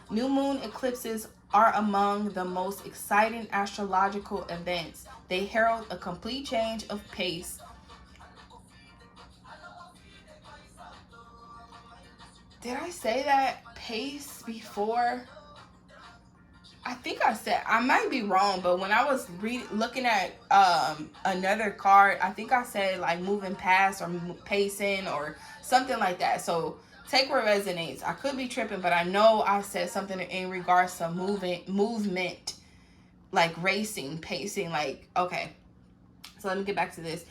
Speaker 1: New moon eclipses are among the most exciting astrological events. They herald a complete change of pace Did I say that pace before? I think I said, I might be wrong, but when I was looking at another card, I think I said like moving past or pacing or something like that. So take what resonates. I could be tripping, but I know I said something in regards to movement, like racing, pacing. Like, okay, so let me get back to this.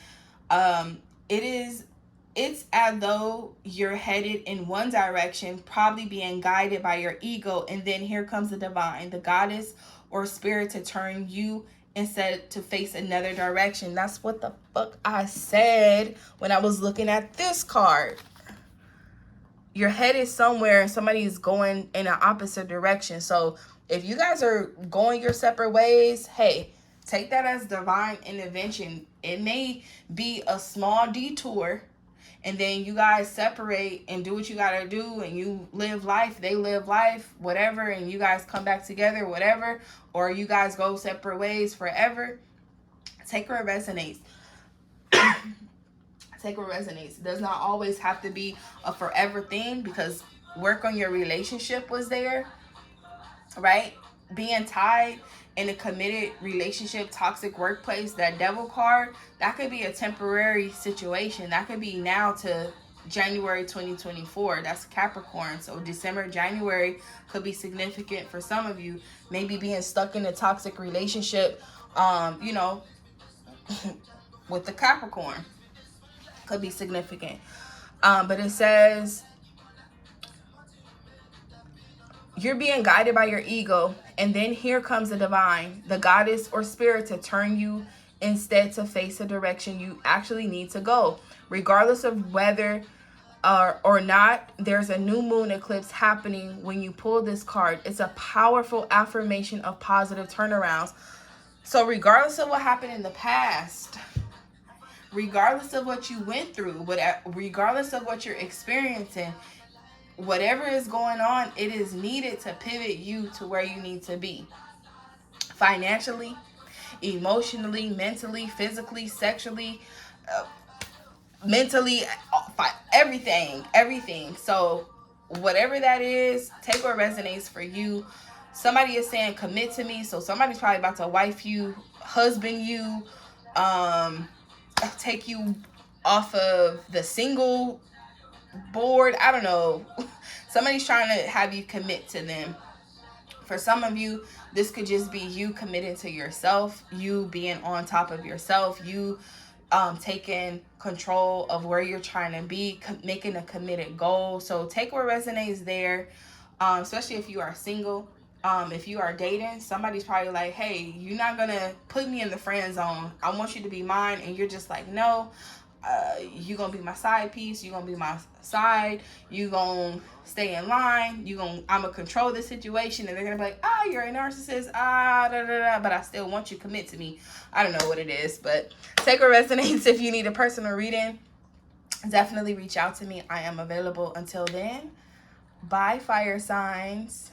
Speaker 1: It's as though you're headed in one direction, probably being guided by your ego, and then here comes the divine, the goddess or spirit, to turn you instead to face another direction. That's what the fuck I said when I was looking at this card. You're headed somewhere and somebody is going in an opposite direction. So if you guys are going your separate ways, hey, take that as divine intervention. It may be a small detour, and then you guys separate and do what you gotta do, and you live life, they live life, whatever, and you guys come back together, whatever, or you guys go separate ways forever. Take where it resonates. Take what resonates. It does not always have to be a forever thing, because work on your relationship was there, right? Being tied in a committed relationship, toxic workplace, that devil card, that could be a temporary situation. That could be now to January 2024. That's Capricorn. So December, January could be significant for some of you. Maybe being stuck in a toxic relationship, you know, with the Capricorn could be significant. But it says you're being guided by your ego, and then here comes the divine, the goddess or spirit, to turn you instead to face the direction you actually need to go. Regardless of whether or not there's a new moon eclipse happening when you pull this card, it's a powerful affirmation of positive turnarounds. So regardless of what happened in the past, regardless of what you went through, regardless of what you're experiencing, whatever is going on, it is needed to pivot you to where you need to be. Financially, emotionally, mentally, physically, sexually, mentally, everything. So whatever that is, take what resonates for you. Somebody is saying commit to me, so somebody's probably about to wife you, husband you, take you off of the single board. I don't know. Somebody's trying to have you commit to them. For some of you, this could just be you committing to yourself, you being on top of yourself, you taking control of where you're trying to be, making a committed goal. So take what resonates there, especially if you are single. If you are dating, somebody's probably like, hey, you're not gonna put me in the friend zone, I want you to be mine. And you're just like, no, you're gonna be my side piece, you're gonna be my side, you're gonna stay in line, I'm gonna control the situation. And they're gonna be like, you're a narcissist, but I still want you to commit to me. I don't know what it is, but take what resonates. If you need a personal reading, definitely reach out to me. I am available. Until then, bye, fire signs.